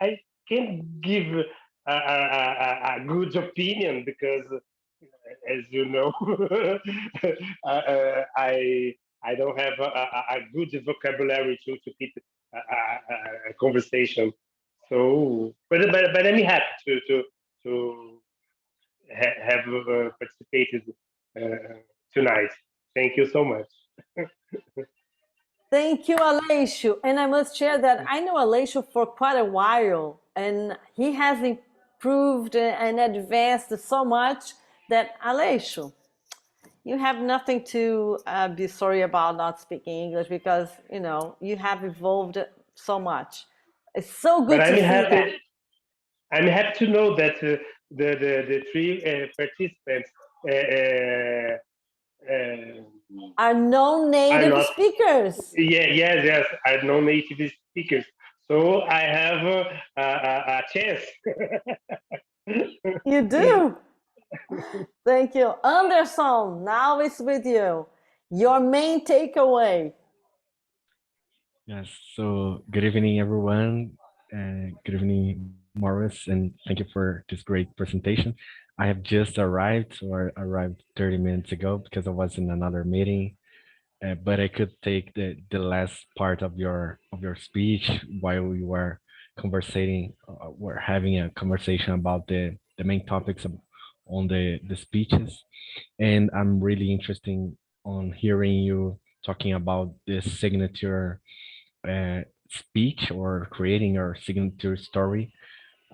can't give a good opinion because, as you know, I don't have a good vocabulary to keep a conversation. So, but I'm happy to have participated tonight. Thank you so much. Thank you, Aleixo. And I must share that I know Aleixo for quite a while, and he has improved and advanced so much that, Aleixo, you have nothing to be sorry about not speaking English, because you know you have evolved so much. It's so good But to I'm see happy. that. I'm happy to know that the three participants Are no are native not. speakers. Yes. Are non-native speakers. So I have a chance. You do. Thank you. Anderson, now it's with you. Your main takeaway. Yes, so good evening, everyone. Good evening, Maurice, and thank you for this great presentation. I have just arrived, or arrived 30 minutes ago because I was in another meeting, but I could take the last part of your speech while we were conversating, we're having a conversation about the main topics on the speeches, and I'm really interested on hearing you talking about this signature speech or creating your signature story.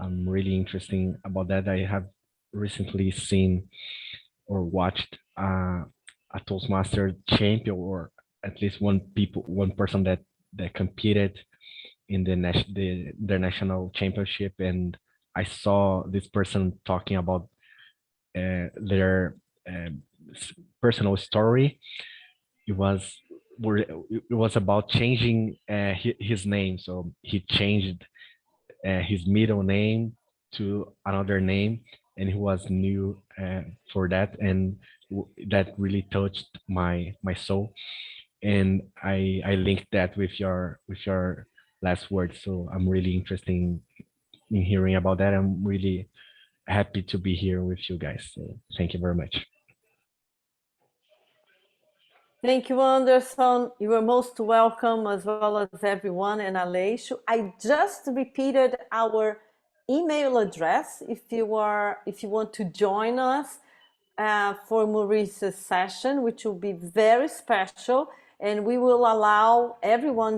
I'm really interested about that. I have recently seen or watched a Toastmaster champion, or at least one person that competed in the international championship, and I saw this person talking about their um, personal story. It was it was about changing his name. So he changed his middle name to another name, and he was new for that, and that really touched my soul. And I linked that with your last words. So I'm really interested in hearing about that. I'm really happy to be here with you guys. So thank you very much. Thank you, Anderson. You are most welcome, as well as everyone in Aleixo. I just repeated our email address if you want to join us for Maurice's session, which will be very special, and we will allow everyone